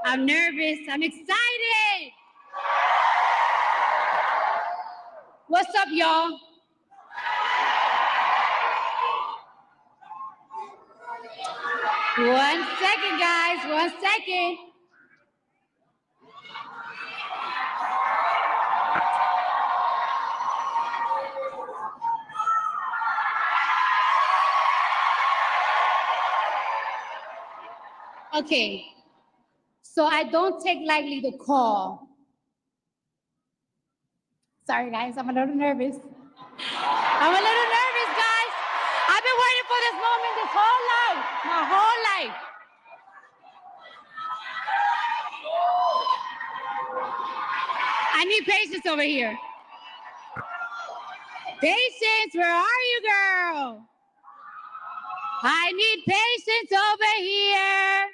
I'm nervous. I'm excited. What's up, y'all? One second, guys. 1 second. Okay. So I don't take lightly the call. Sorry, guys. I'm a little nervous. I'm a little nervous, guys. I've been waiting for this moment this whole life, my whole life. I need patience over here. Patience, where are you, girl? I need patience over here.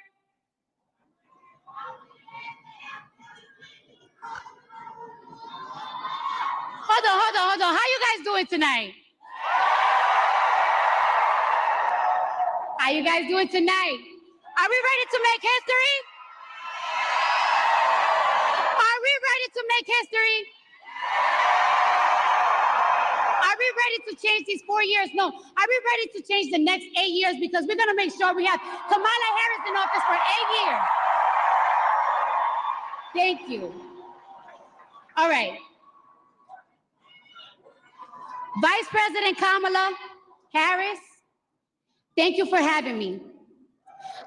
Hold on. How you guys doing tonight? How you guys doing tonight? Are we ready to make history? Are we ready to make history? Are we ready to change these 4 years? No. Are we ready to change the next 8 years? Because we're going to make sure we have Kamala Harris in office for 8 years. Thank you. All right. Vice President Kamala Harris, thank you for having me.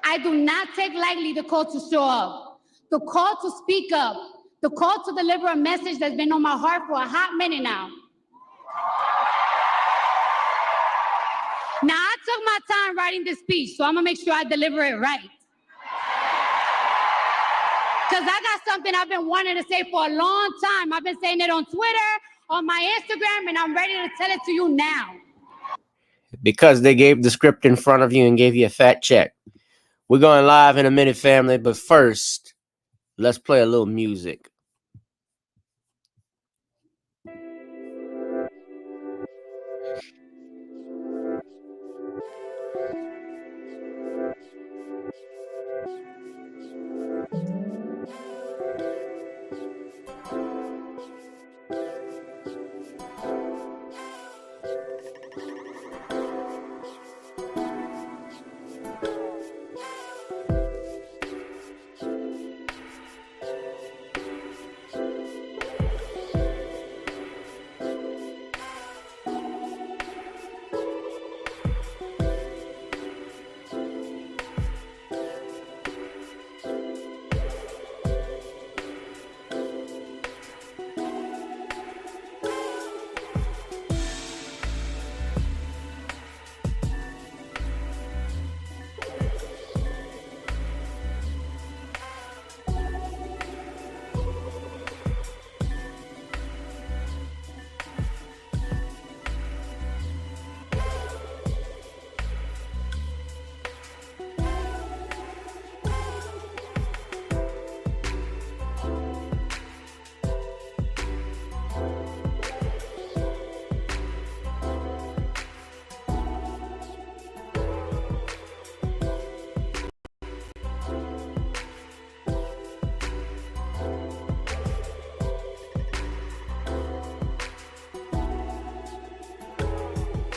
I do not take lightly the call to show up, the call to speak up, the call to deliver a message that's been on my heart for a hot minute now. Now, I took my time writing this speech, so I'm gonna make sure I deliver it right. Because I got something I've been wanting to say for a long time. I've been saying it on Twitter, on my Instagram, and I'm ready to tell it to you now. Because they gave the script in front of you and gave you a fat check. We're going live in a minute, family, but first, let's play a little music.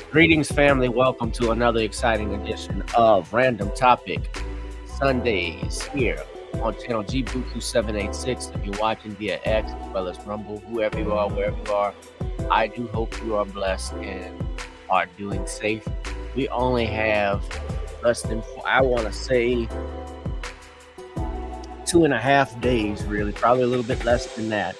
Greetings, family. Welcome to another exciting edition of Random Topic Sundays here on channel GBooku 786. If you're watching via X as well as Rumble, whoever you are, wherever you are, I do hope you are blessed and are doing safe. We only have less than, I want to say, 2.5 days, really, probably a little bit less than that,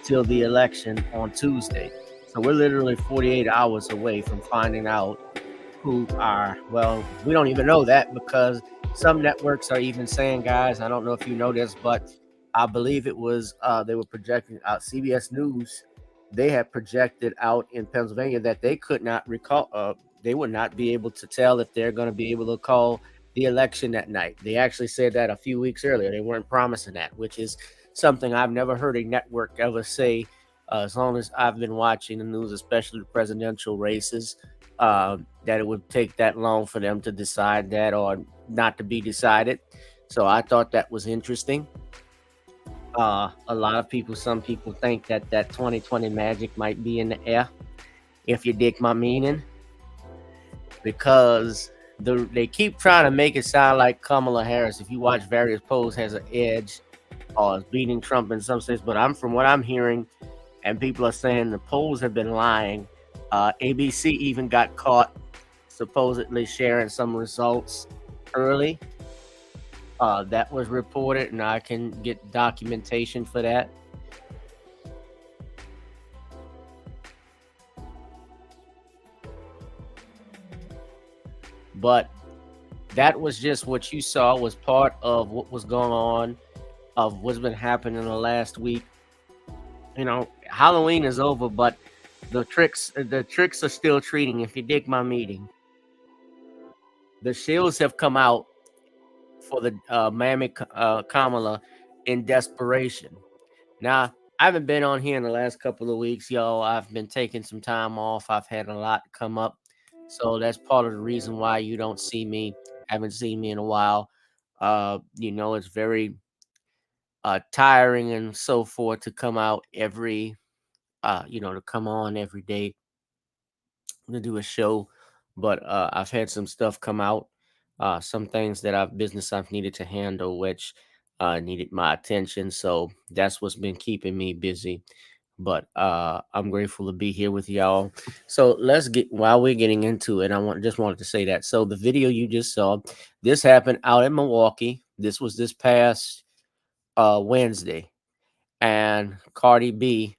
till the election on Tuesday. So we're literally 48 hours away from finding out who are, well, we don't even know that because some networks are even saying, guys, I don't know if you know this, but I believe it was, they were projecting out CBS News. They had projected out in Pennsylvania that they could not recall, they would not be able to tell if they're going to be able to call the election that night. They actually said that a few weeks earlier. They weren't promising that, which is something I've never heard a network ever say. As long as I've been watching the news, especially the presidential races, that it would take that long for them to decide that or not to be decided. So I thought that was interesting. A lot of people, some people think that that 2020 magic might be in the air, if you dig my meaning, because they keep trying to make it sound like Kamala Harris, if you watch various polls, has an edge or is beating Trump in some sense. But from what I'm hearing, and people are saying the polls have been lying. ABC even got caught supposedly sharing some results early. That was reported, and I can get documentation for that. But that was just what you saw, was part of what was going on, of what's been happening in the last week. You know, Halloween is over, but the tricks are still treating. If you dig my meaning, the Shills have come out for the Miami Kamala in desperation. Now, I haven't been on here in the last couple of weeks, y'all. I've been taking some time off. I've had a lot come up. So that's part of the reason why you don't see me, haven't seen me in a while. It's very tiring and so forth to come out to come on every day to do a show. But I've had some stuff come out, some things that I've needed to handle, which needed my attention. So that's what's been keeping me busy. But I'm grateful to be here with y'all. So let's get, while we're getting into it, just wanted to say that. So the video you just saw, this happened out in Milwaukee. This was this past Wednesday, and Cardi B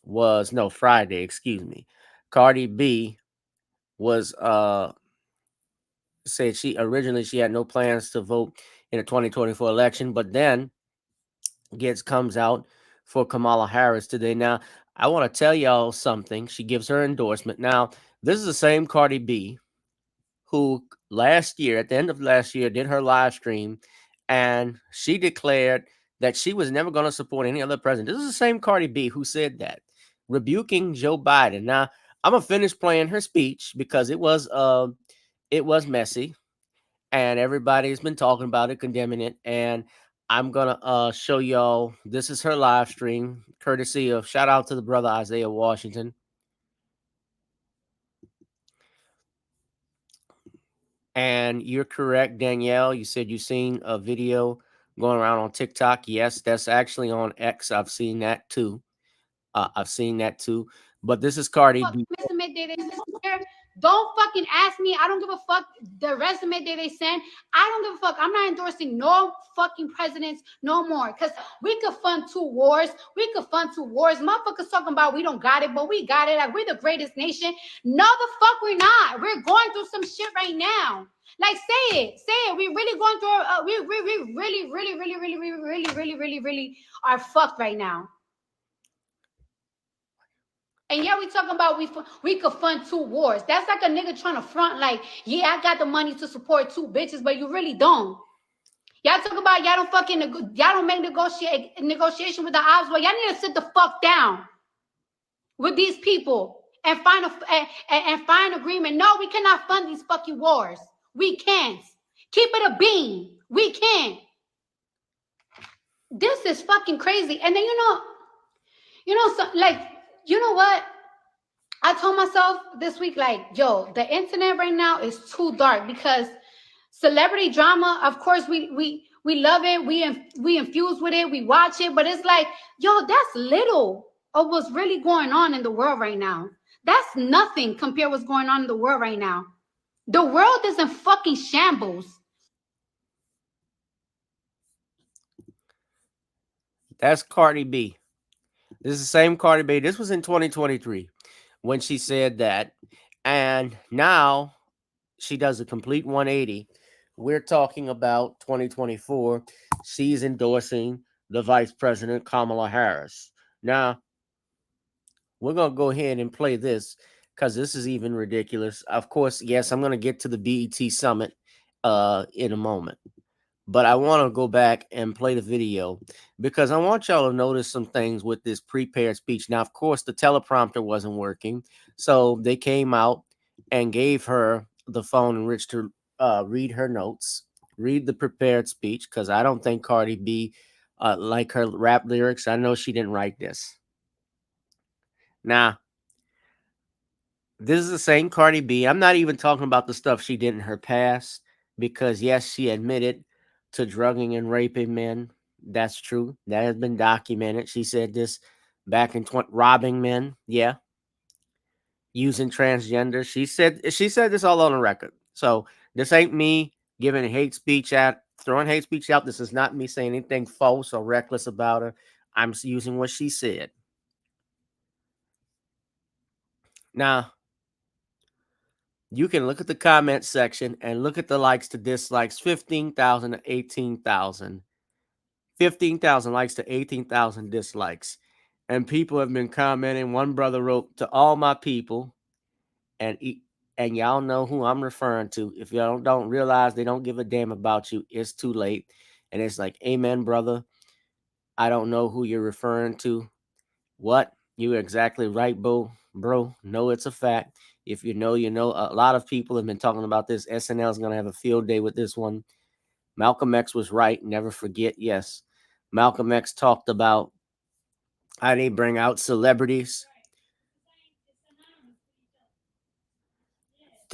was no Friday, excuse me. Cardi B was said she had no plans to vote in the 2024 election, but then comes out for Kamala Harris today. Now, I want to tell y'all something. She gives her endorsement. Now, this is the same Cardi B who last year, at the end of last year, did her live stream, and she declared that she was never going to support any other president. This is the same Cardi B who said that, rebuking Joe Biden. Now, I'm gonna finish playing her speech because it was messy, and everybody's been talking about it, condemning it, and I'm gonna show y'all. This is her live stream, courtesy of, shout out to the brother Isaiah Washington. And you're correct, Danielle. You said you've seen a video going around on TikTok. Yes, that's actually on X. I've seen that too. But this is Cardi B. Resume that they send. Don't fucking ask me. I don't give a fuck the resume that they send. I don't give a fuck. I'm not endorsing no fucking presidents no more. Because we could fund 2 wars. Motherfuckers talking about we don't got it, but we got it. Like, we're the greatest nation. No, the fuck we're not. We're going through some shit right now. Like, say it. We really going through. We really are fucked right now. And yeah, we talking about we could fund 2 wars. That's like a nigga trying to front like, yeah, I got the money to support 2 bitches, but you really don't. Y'all talk about y'all don't make negotiation with the odds. Well, y'all need to sit the fuck down with these people and find agreement. No, we cannot fund these fucking wars. We can't. Keep it a bean. We can't. This is fucking crazy. And then you know what? I told myself this week, like, yo, the internet right now is too dark, because celebrity drama, of course, we love it. We infuse with it. We watch it. But it's like, yo, that's little of what's really going on in the world right now. That's nothing compared to what's going on in the world right now. The world is in fucking shambles. That's Cardi B. This is the same Cardi B. This was in 2023 when she said that. And now she does a complete 180. We're talking about 2024. She's endorsing the Vice President, Kamala Harris. Now, we're going to go ahead and play this because this is even ridiculous. Of course, yes, I'm going to get to the BET Summit in a moment. But I want to go back and play the video because I want y'all to notice some things with this prepared speech. Now, of course, the teleprompter wasn't working. So they came out and gave her the phone in which to read her notes, read the prepared speech, because I don't think Cardi B like her rap lyrics. I know she didn't write this. Now, this is the same Cardi B. I'm not even talking about the stuff she did in her past because, yes, she admitted to drugging and raping men. That's true. That has been documented. She said this back in robbing men. Yeah, using transgender. She said this all on the record. So this ain't me giving hate speech out, throwing hate speech out. This is not me saying anything false or reckless about her. I'm using what she said. Now, you can look at the comment section and look at the likes to dislikes 15,000 to 18,000. 15,000 likes to 18,000 dislikes. And people have been commenting. One brother wrote, "To all my people," and and y'all know who I'm referring to. If y'all don't realize they don't give a damn about you, it's too late. And it's like, amen, brother. I don't know who you're referring to. What? You're exactly right, bro. No, it's a fact. If you know, you know. A lot of people have been talking about this. SNL is going to have a field day with this one. Malcolm X was right. Never forget. Yes. Malcolm X talked about how they bring out celebrities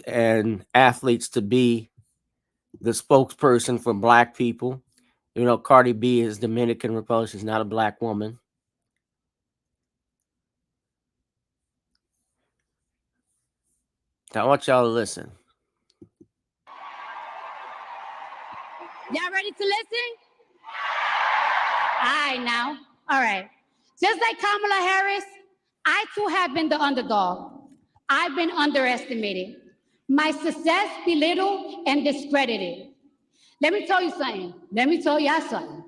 and athletes to be the spokesperson for black people. You know, Cardi B is Dominican Republic. She's not a black woman. I want y'all to listen. Y'all ready to listen? All right, now. All right. Just like Kamala Harris, I too have been the underdog. I've been underestimated. My success belittled and discredited. Let me tell you something. Let me tell y'all something.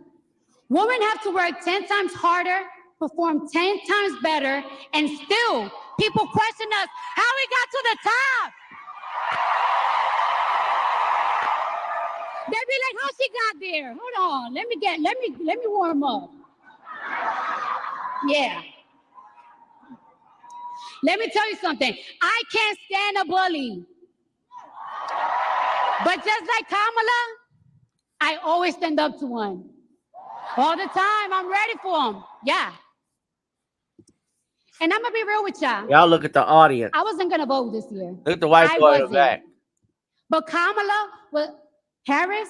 Women have to work 10 times harder, perform 10 times better, and still people question us how we got to the top. They be like, how she got there? Hold on. Let me warm up. Yeah. Let me tell you something. I can't stand a bully. But just like Kamala, I always stand up to one. All the time. I'm ready for him. Yeah. And I'm going to be real with y'all. Y'all look at the audience. I wasn't going to vote this year. Look at the white boy in the back. But Kamala Harris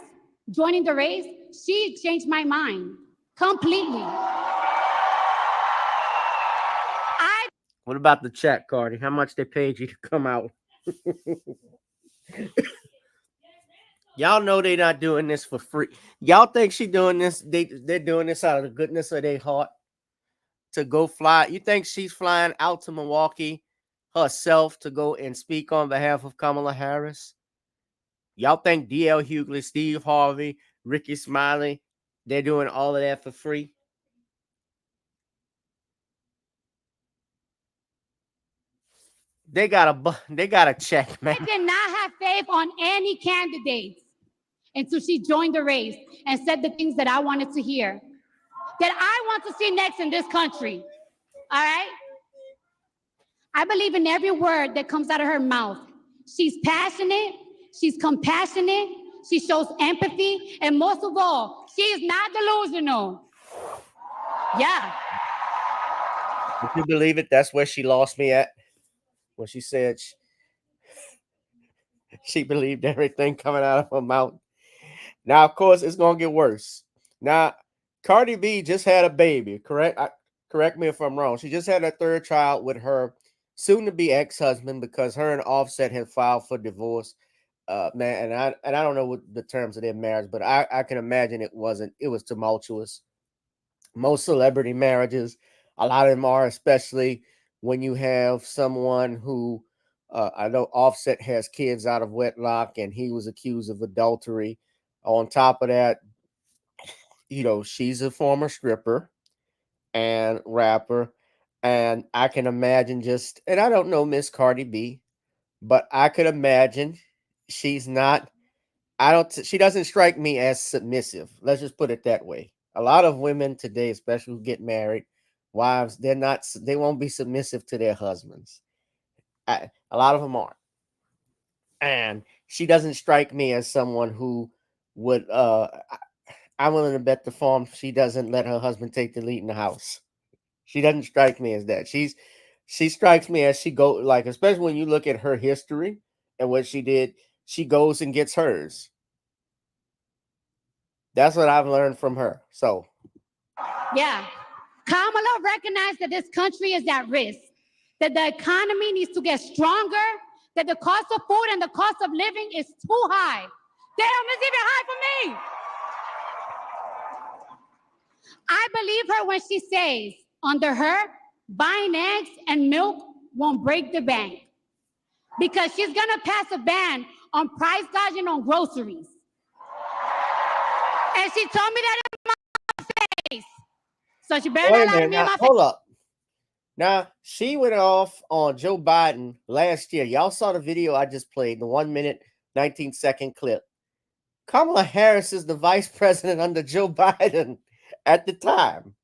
joining the race, she changed my mind completely. What about the check, Cardi? How much they paid you to come out? Y'all know they're not doing this for free. Y'all think she doing this? They're doing this out of the goodness of their heart to go fly. You think she's flying out to Milwaukee herself to go and speak on behalf of Kamala Harris? Y'all think D.L. Hughley, Steve Harvey, Ricky Smiley, they're doing all of that for free? They got a check, man. I did not have faith on any candidates until she joined the race and said the things that I wanted to hear, that I want to see next in this country. All right? I believe in every word that comes out of her mouth. She's passionate, she's compassionate, she shows empathy, and most of all, she is not delusional. Yeah. If you believe it, that's where she lost me at. When she said she believed everything coming out of her mouth. Now, of course, it's going to get worse. Now, Cardi B just had a baby, correct? Correct me if I'm wrong. She just had her third child with her soon-to-be ex-husband because her and Offset had filed for divorce. Man, and I don't know what the terms of their marriage, but I can imagine it was tumultuous. Most celebrity marriages, a lot of them are, especially when you have someone who I know Offset has kids out of wedlock and he was accused of adultery. On top of that, you know, she's a former stripper and rapper. And I can imagine and I don't know Miss Cardi B, but I could imagine she's not, she doesn't strike me as submissive. Let's just put it that way. A lot of women today, especially who get married, wives, they won't be submissive to their husbands. A lot of them aren't. And she doesn't strike me as someone who would, I'm willing to bet the farm she doesn't let her husband take the lead in the house. She doesn't strike me as that. She strikes me as she go like, especially when you look at her history and what she did, she goes and gets hers. That's what I've learned from her. So Yeah. Kamala recognized that this country is at risk, that the economy needs to get stronger, that the cost of food and the cost of living is too high. Damn, it's even high for me. I believe her when she says, under her, buying eggs and milk won't break the bank, because she's gonna pass a ban on price gouging on groceries. And she told me that in my face. So she better wait a not lie to minute. me in Now, my face. hold up. Now, she went off on Joe Biden last year. Y'all saw the video I just played, the 1 minute, 19-second clip. Kamala Harris is the vice president under Joe Biden at the time.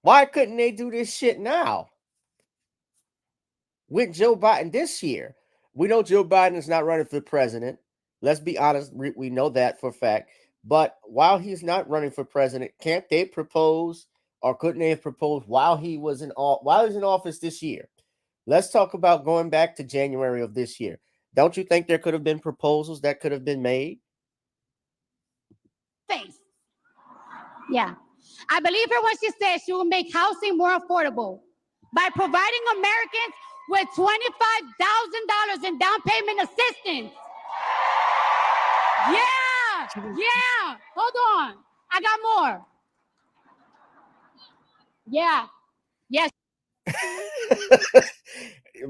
Why couldn't they do this shit now with Joe Biden this year? We know Joe Biden is not running for president. Let's be honest. We know that for a fact. But while he's not running for president, can't they propose, or couldn't they have proposed while he was in office this year? Let's talk about going back to January of this year. Don't you think there could have been proposals that could have been made? Face. Yeah. I believe her when she says she will make housing more affordable by providing Americans with $25,000 in down payment assistance. Yeah. Hold on. I got more. Yeah. Yes.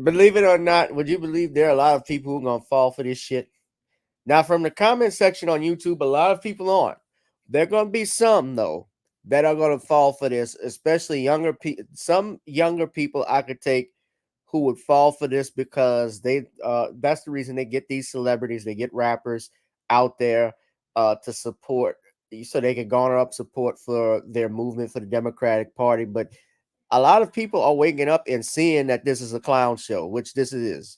Believe it or not, would you believe there are a lot of people who are going to fall for this shit? Now, from the comment section on YouTube, a lot of people aren't. There are going to be some, though, that are going to fall for this, especially younger people. Some younger people I could take who would fall for this because that's the reason they get these celebrities, they get rappers out there to support, so they can garner up support for their movement for the Democratic Party. But a lot of people are waking up and seeing that this is a clown show, which this is.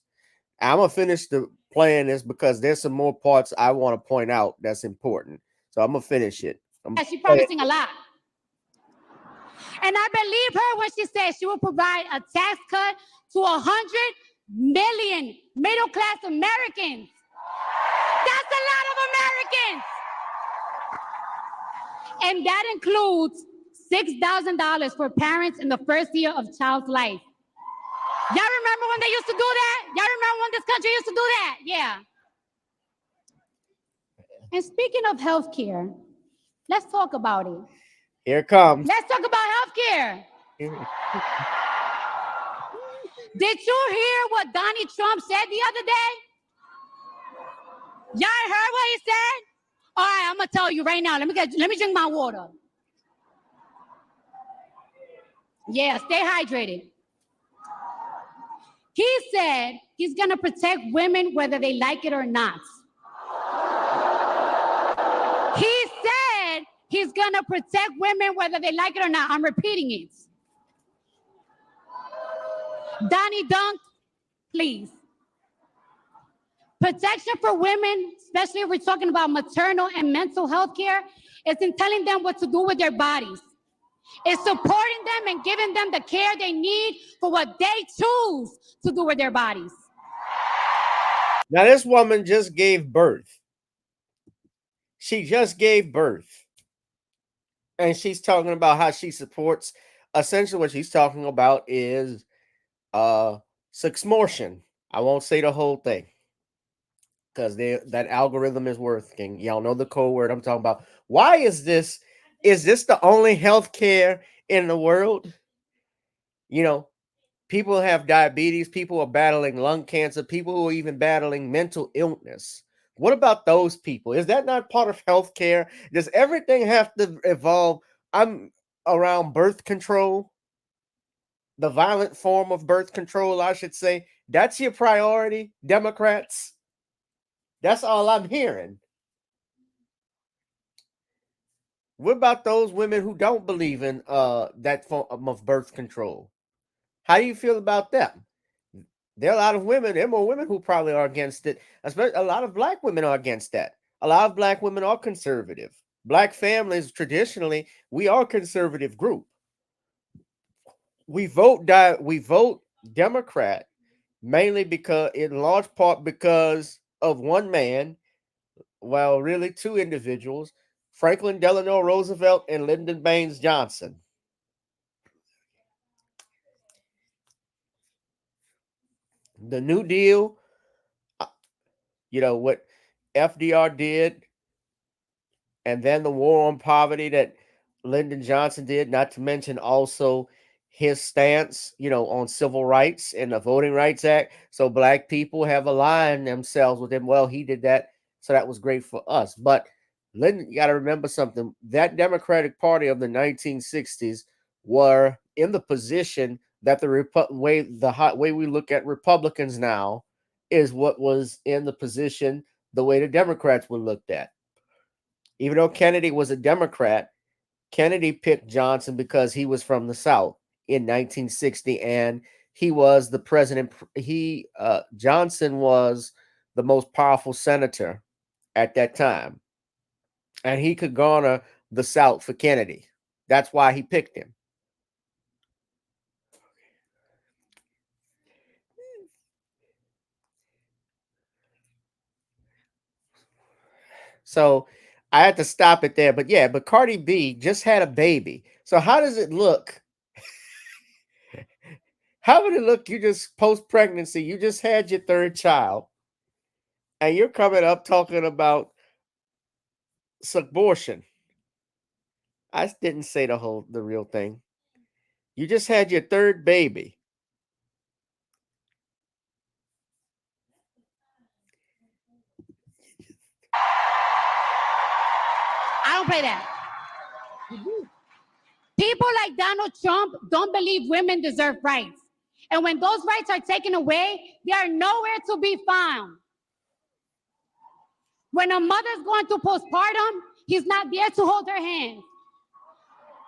I'm gonna finish the playing this because there's some more parts I want to point out that's important. So I'm gonna finish it. She's promising a lot. And I believe her when she says she will provide a tax cut to 100 million middle class Americans. That's a lot of Americans. And that includes $6,000 for parents in the first year of child's life. Y'all remember when they used to do that? Y'all remember when this country used to do that? Yeah. And speaking of healthcare, let's talk about it. Here it comes. Let's talk about healthcare. Did you hear what Donald Trump said the other day? Y'all heard what he said? All right, I'm gonna tell you right now. Let me drink my water. Yeah, stay hydrated. He said he's gonna protect women whether they like it or not. He said he's gonna protect women whether they like it or not. I'm repeating it. Donnie Dunk, please. Protection for women, especially if we're talking about maternal and mental health care, isn't telling them what to do with their bodies. It's supporting them and giving them the care they need for what they choose to do with their bodies. Now, this woman just gave birth. She just gave birth. And she's talking about how she supports, essentially what she's talking about is sextortion. I won't say the whole thing because that algorithm is working. Y'all know the code word I'm talking about. Why is this? Is this the only health care in the world? You know, people have diabetes, people are battling lung cancer, people who are even battling mental illness. What about those people? Is that not part of healthcare? Does everything have to evolve? I'm around birth control, the violent form of birth control, I should say. That's your priority, Democrats? That's all I'm hearing. What about those women who don't believe in that form of birth control? How do you feel about them? There are a lot of women, there are more women who probably are against it. Especially a lot of black women are against that. A lot of black women are conservative. Black families, traditionally, we are a conservative group. We vote Democrat mainly because, in large part, because of one man, well, really two individuals, Franklin Delano Roosevelt and Lyndon Baines Johnson. The New Deal, uh, what FDR did, and then the war on poverty that Lyndon Johnson did, not to mention also his stance, on civil rights and the Voting Rights Act. So black people have aligned themselves with him. Well, he did that, so that was great for us. But Lyndon, you got to remember something. That Democratic Party of the 1960s were in the position that the way we look at Republicans now is what was in the position the way the Democrats were looked at. Even though Kennedy was a Democrat, Kennedy picked Johnson because he was from the South in 1960, and he was the president. Johnson was the most powerful senator at that time, and he could garner the South for Kennedy. That's why he picked him. So I had to stop it there. But yeah, but Cardi B just had a baby. So how does it look? How would it look? You just post pregnancy, you just had your third child, and you're coming up talking about abortion. I didn't say the real thing. You just had your third baby. I don't play that. People like Donald Trump don't believe women deserve rights. And when those rights are taken away, they are nowhere to be found. When a mother's going through postpartum, he's not there to hold her hand.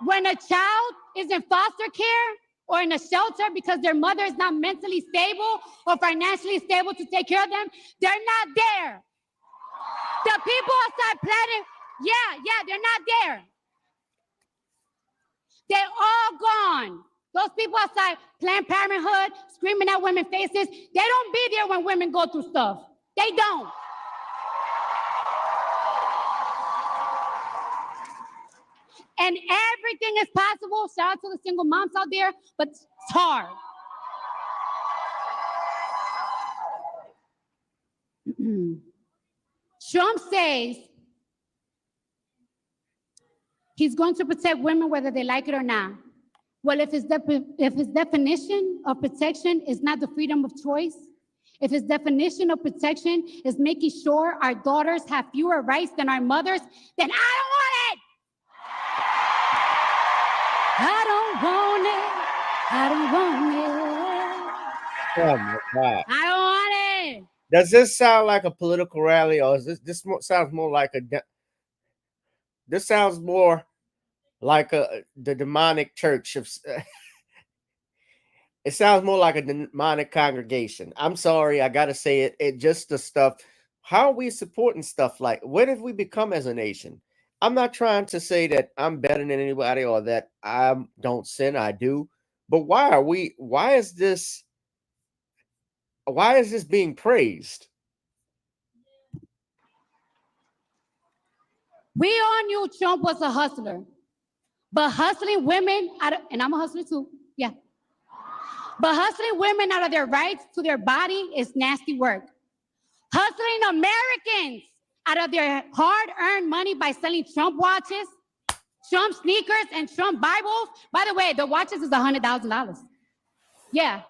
When a child is in foster care or in a shelter because their mother is not mentally stable or financially stable to take care of them, they're not there. The people outside planning, they're not there. They're all gone. Those people outside Planned Parenthood screaming at women's faces, they don't be there when women go through stuff. They don't. And everything is possible. Shout out to the single moms out there, but it's hard. Trump says he's going to protect women whether they like it or not. Well, if his definition of protection is not the freedom of choice, if his definition of protection is making sure our daughters have fewer rights than our mothers, then I don't want it. I don't want it. I don't want it. Oh my God. I don't want it. Does this sound like a political rally, or is this sounds more like this sounds more like the demonic church of it sounds more like a demonic congregation. I'm sorry, I gotta say it. It just the stuff. How are we supporting stuff like? What have we become as a nation? I'm not trying to say that I'm better than anybody or that I don't sin. I do, but why are we? Why is this? Why is this being praised? We all knew Trump was a hustler, but hustling women and I'm a hustler too. Yeah. But hustling women out of their rights to their body is nasty work. Hustling Americans out of their hard-earned money by selling Trump watches, Trump sneakers, and Trump Bibles. By the way, the watches is $100,000. Yeah.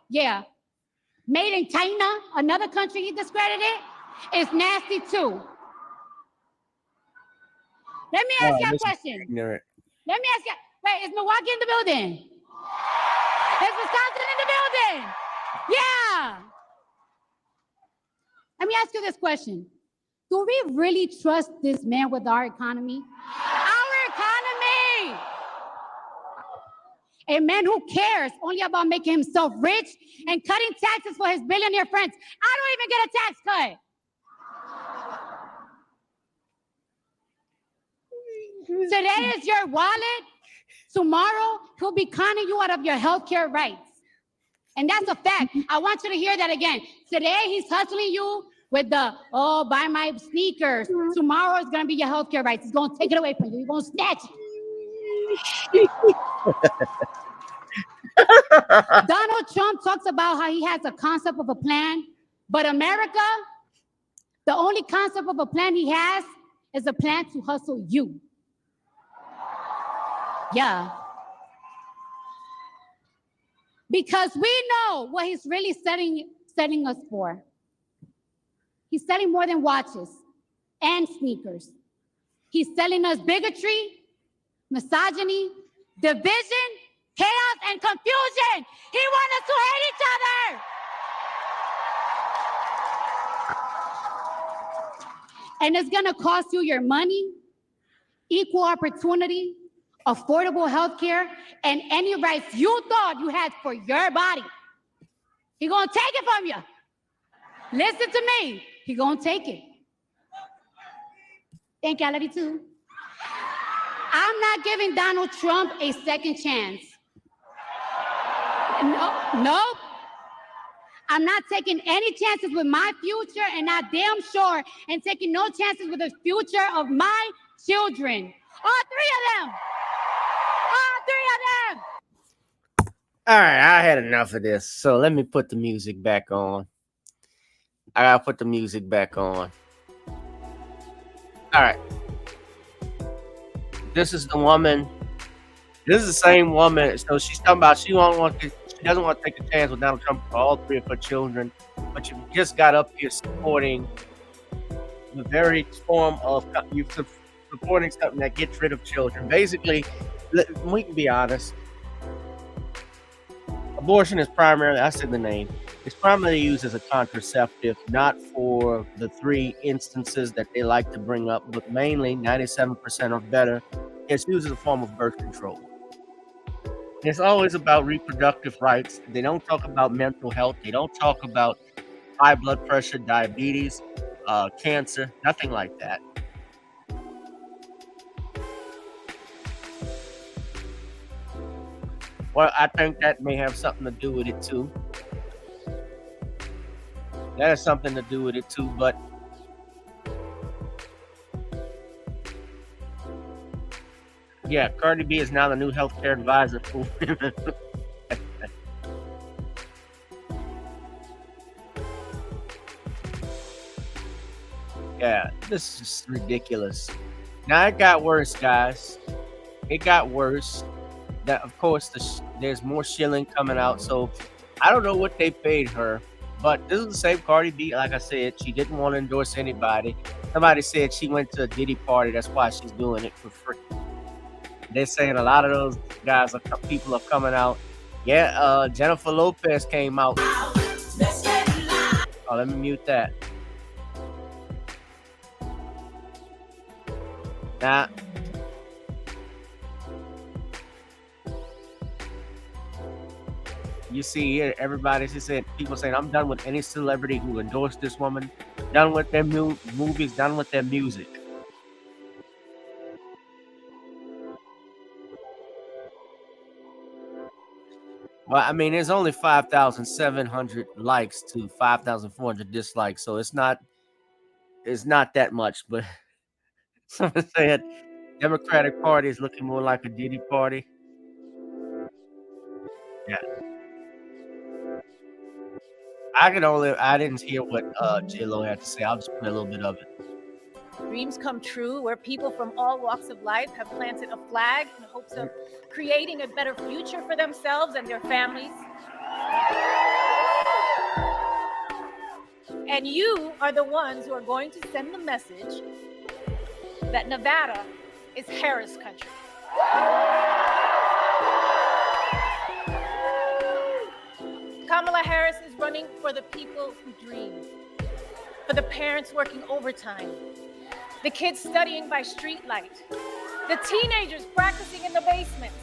Made in China, another country he discredited, is nasty too. Let me ask you a question. Let me ask you, wait, is Milwaukee in the building? Is Wisconsin in the building? Yeah. Let me ask you this question. Do we really trust this man with our economy? Our economy! A man who cares only about making himself rich and cutting taxes for his billionaire friends. I don't even get a tax cut. Today is your wallet. Tomorrow, he'll be conning you out of your healthcare rights. And that's a fact. I want you to hear that again. Today, he's hustling you with the, oh, buy my sneakers. Tomorrow is going to be your healthcare rights. He's going to take it away from you. He's going to snatch it. Donald Trump talks about how he has a concept of a plan, but America, the only concept of a plan he has is a plan to hustle you. Yeah. Because we know what he's really setting us for. He's selling more than watches and sneakers. He's selling us bigotry, misogyny, division, chaos, and confusion. He wants us to hate each other. And it's gonna cost you your money, equal opportunity, affordable health care, and any rights you thought you had for your body. He gonna take it from you. Listen to me. He gonna take it. Thank you. I love you too. I'm not giving Donald Trump a second chance. Nope. I'm not taking any chances with my future, and I damn sure and taking no chances with the future of my children. All three of them. All right, I had enough of this. So let me put the music back on. I gotta put the music back on. All right. This is the woman. This is the same woman. So she's talking about she doesn't want to take a chance with Donald Trump for all three of her children. But you just got up here supporting the very form of you supporting something that gets rid of children. Basically, we can be honest. Abortion is primarily, I said the name, it's primarily used as a contraceptive, not for the three instances that they like to bring up, but mainly 97% or better, it's used as a form of birth control. It's always about reproductive rights. They don't talk about mental health. They don't talk about high blood pressure, diabetes, cancer, nothing like that. Well, I think that may have something to do with it too. That has something to do with it too, but yeah, Cardi B is now the new healthcare advisor for women. Yeah, this is ridiculous. Now it got worse, guys. It got worse. That of course there's more shilling coming out, so I don't know what they paid her, but this is the same Cardi B. Like I said, she didn't want to endorse anybody. Somebody said she went to a Diddy party, that's why she's doing it for free. They're saying a lot of those guys people are coming out. Yeah, Jennifer Lopez came out. Oh, let me mute that. Now you see here, everybody, she said, people saying, I'm done with any celebrity who endorsed this woman, done with their movies, done with their music. Well, I mean, there's only 5,700 likes to 5,400 dislikes, so it's not that much, but someone said Democratic Party is looking more like a Diddy party. Yeah. I didn't hear what J-Lo had to say. I'll just play a little bit of it. Dreams come true, where people from all walks of life have planted a flag in hopes of creating a better future for themselves and their families. And you are the ones who are going to send the message that Nevada is Harris country. Kamala Harris is running for the people who dream, for the parents working overtime, the kids studying by streetlight, the teenagers practicing in the basement.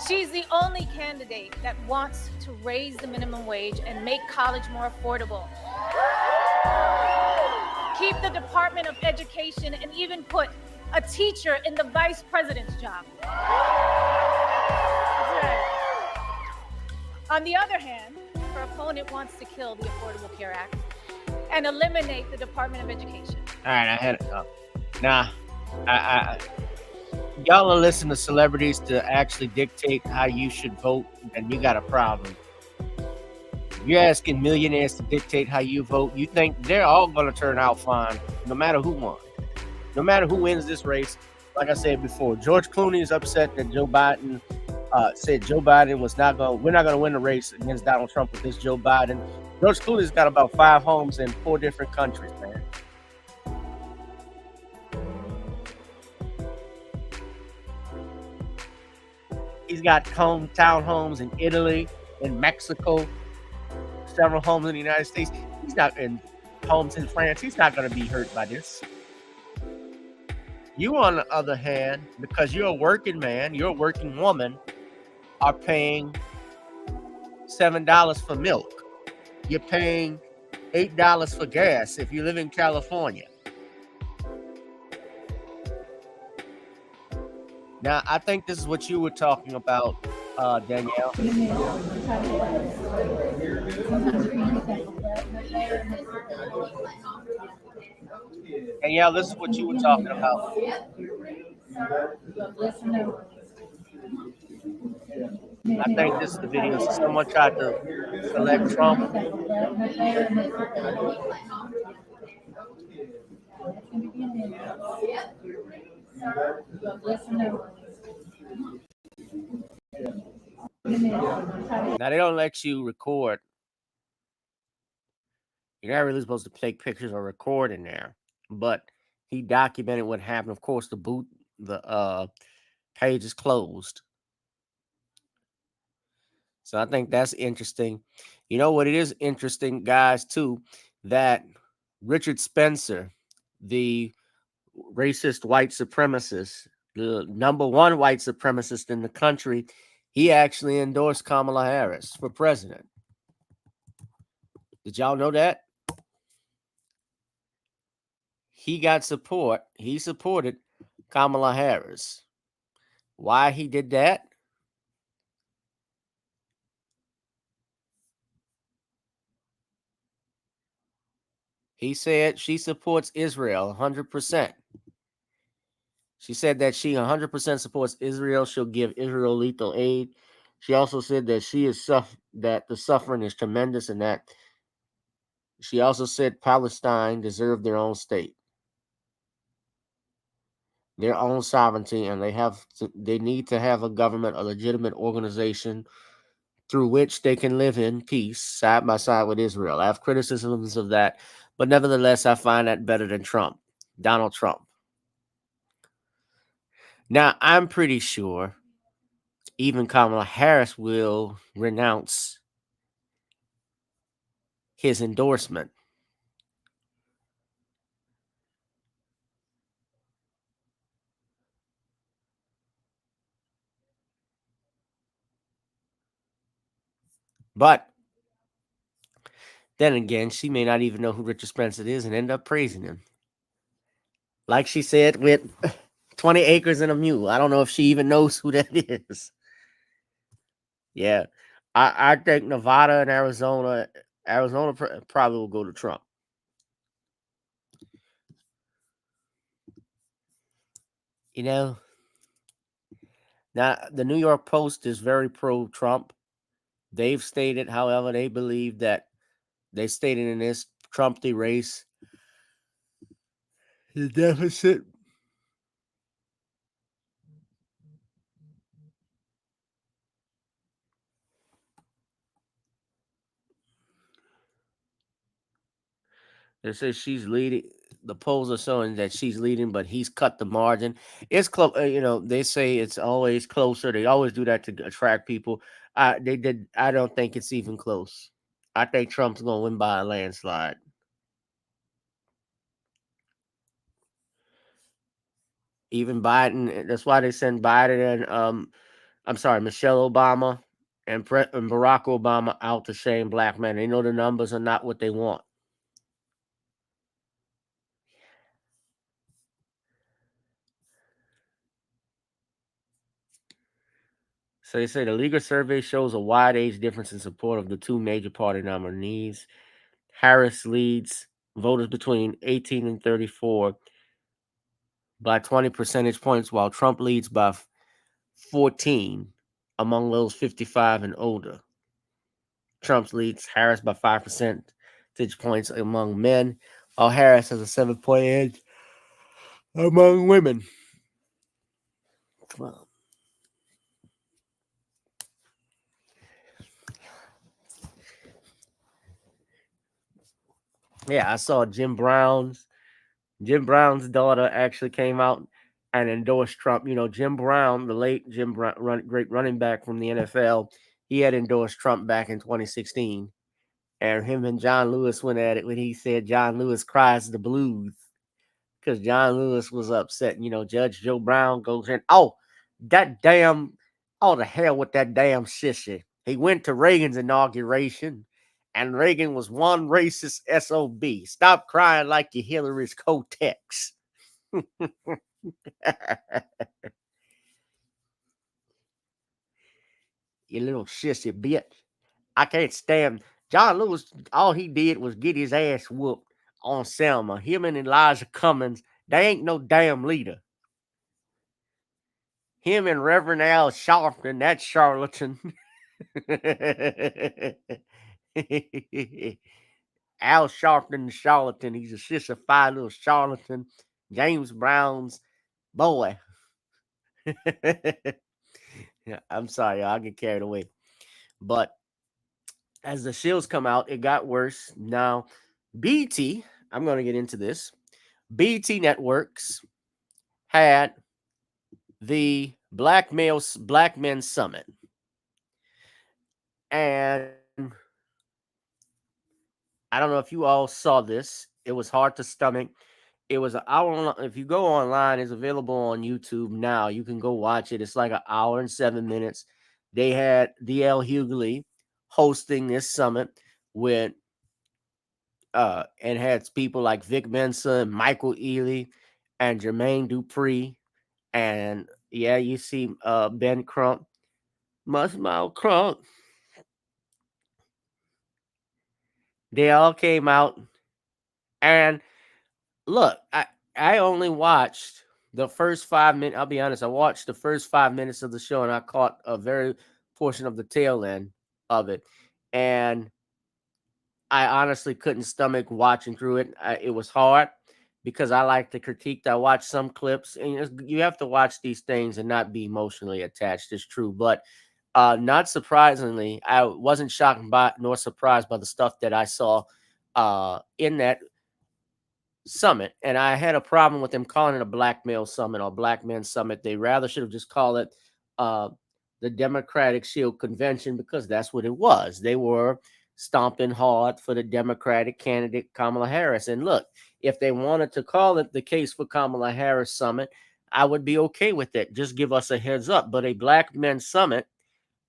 She's the only candidate that wants to raise the minimum wage and make college more affordable. Keep the Department of Education and even put a teacher in the vice president's job. That's right. On the other hand, her opponent wants to kill the Affordable Care Act and eliminate the Department of Education. All right, I had it up. Nah, y'all are listening to celebrities to actually dictate how you should vote, and you got a problem. If you're asking millionaires to dictate how you vote, you think they're all going to turn out fine, no matter who won. No matter who wins this race. Like I said before, George Clooney is upset that Joe Biden said Joe Biden we're not going to win the race against Donald Trump with this Joe Biden. George Clooney's got about 5 homes in 4 different countries, man. He's got townhomes in Italy, in Mexico, several homes in the United States. He's not in homes in France. He's not going to be hurt by this. You, on the other hand, because you're a working man, you're a working woman, are paying $7 for milk. You're paying $8 for gas if you live in California. Now, I think this is what you were talking about, Danielle. Danielle, this is what you were talking about. I think this is the video. So someone tried to select Trump. Now, they don't let you record. You're not really supposed to take pictures or record in there. But he documented what happened. Of course, the page is closed. So I think that's interesting. You know what? It is interesting, guys, too, that Richard Spencer, the racist white supremacist, the number 1 white supremacist in the country, he actually endorsed Kamala Harris for president. Did y'all know that? He got support. He supported Kamala Harris. Why he did that? He said she supports Israel 100%. She said that she 100% supports Israel. She'll give Israel lethal aid. She also said that that the suffering is tremendous, and that she also said Palestine deserved their own state, their own sovereignty, and they need to have a government, a legitimate organization through which they can live in peace side by side with Israel. I have criticisms of that, but nevertheless, I find that better than Donald Trump. Now, I'm pretty sure even Kamala Harris will renounce his endorsement. But then again, she may not even know who Richard Spencer is and end up praising him. Like she said, with 20 acres and a mule. I don't know if she even knows who that is. Yeah. I think Nevada and Arizona probably will go to Trump. You know, now the New York Post is very pro-Trump. They've stated, however, they believe that they stated in this Trump the race, the deficit It says she's leading. The polls are showing that she's leading, but he's cut the margin. It's close. They say it's always closer. They always do that to attract people. I don't think it's even close. I think Trump's going to win by a landslide. Even Biden. That's why they send Biden and Michelle Obama and Barack Obama out to shame black men. They know the numbers are not what they want. So they say the legal survey shows a wide age difference in support of the two major party nominees. Harris leads voters between 18 and 34 by 20 percentage points, while Trump leads by 14 among those 55 and older. Trump leads Harris by 5 percentage points among men, while Harris has a 7-point edge among women. Well, yeah, I saw Jim Brown's daughter actually came out and endorsed Trump. You know, Jim Brown, the late Jim Brown, great running back from the NFL, he had endorsed Trump back in 2016. And him and John Lewis went at it when he said John Lewis cries the blues because John Lewis was upset. You know, Judge Joe Brown goes in, oh, that damn, oh, the hell with that damn sissy. He went to Reagan's inauguration, and Reagan was one racist SOB. Stop crying like you're Hillary's Kotex. You little sissy bitch. I can't stand John Lewis. All he did was get his ass whooped on Selma. Him and Elijah Cummings, they ain't no damn leader. Him and Reverend Al Sharpton, that charlatan. Al Sharpton, the charlatan. He's a sissified little charlatan. James Brown's boy. Yeah, I'm sorry, I'll get carried away. But as the Shills come out, it got worse. Now, BT, I'm going to get into this. BETNetworks had the Black Men Summit. And I don't know if you all saw this. It was hard to stomach. It was an hour long. If you go online, it's available on YouTube now. You can go watch it. It's like an hour and 7 minutes. They had D.L. Hughley hosting this summit with and had people like Vic Mensa and Michael Ealy and Jermaine Dupri. And yeah, you see Ben Crump. Musmouth Crump. They all came out. And look, I only watched the first 5 minutes. I'll be honest, I watched the first 5 minutes of the show and I caught a very portion of the tail end of it. And I honestly couldn't stomach watching through it. It was hard because I like to critique. I watch some clips, and you have to watch these things and not be emotionally attached. It's true, but not surprisingly, I wasn't shocked by nor surprised by the stuff that I saw in that summit. And I had a problem with them calling it a Black Male Summit or Black Men Summit. They rather should have just called it the Democratic Shield Convention, because that's what it was. They were stomping hard for the Democratic candidate Kamala Harris. And look, if they wanted to call it the Case for Kamala Harris Summit, I would be okay with it. Just give us a heads up. But a Black Men Summit,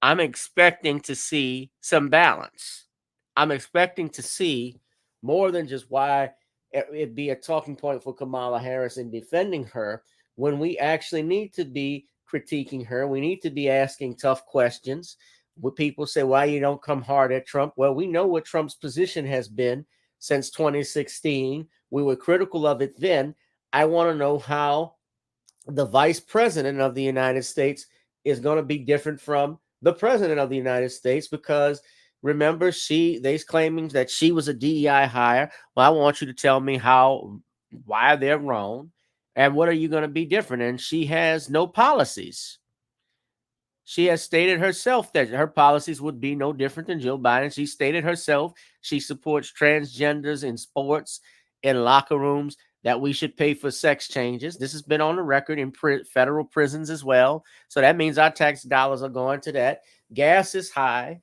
I'm expecting to see some balance. I'm expecting to see more than just why it be a talking point for Kamala Harris in defending her, when we actually need to be critiquing her. We need to be asking tough questions. When people say, why you don't come hard at Trump? Well, we know what Trump's position has been since 2016. We were critical of it then. I want to know how the vice president of the United States is going to be different from the president of the United States, because remember, they's claiming that she was a DEI hire. Well, I want you to tell me why they're wrong and what are you going to be different? And she has no policies. She has stated herself that her policies would be no different than Joe Biden. She stated herself she supports transgenders in sports, in locker rooms, that we should pay for sex changes. This has been on the record in federal prisons as well. So that means our tax dollars are going to that. Gas is high.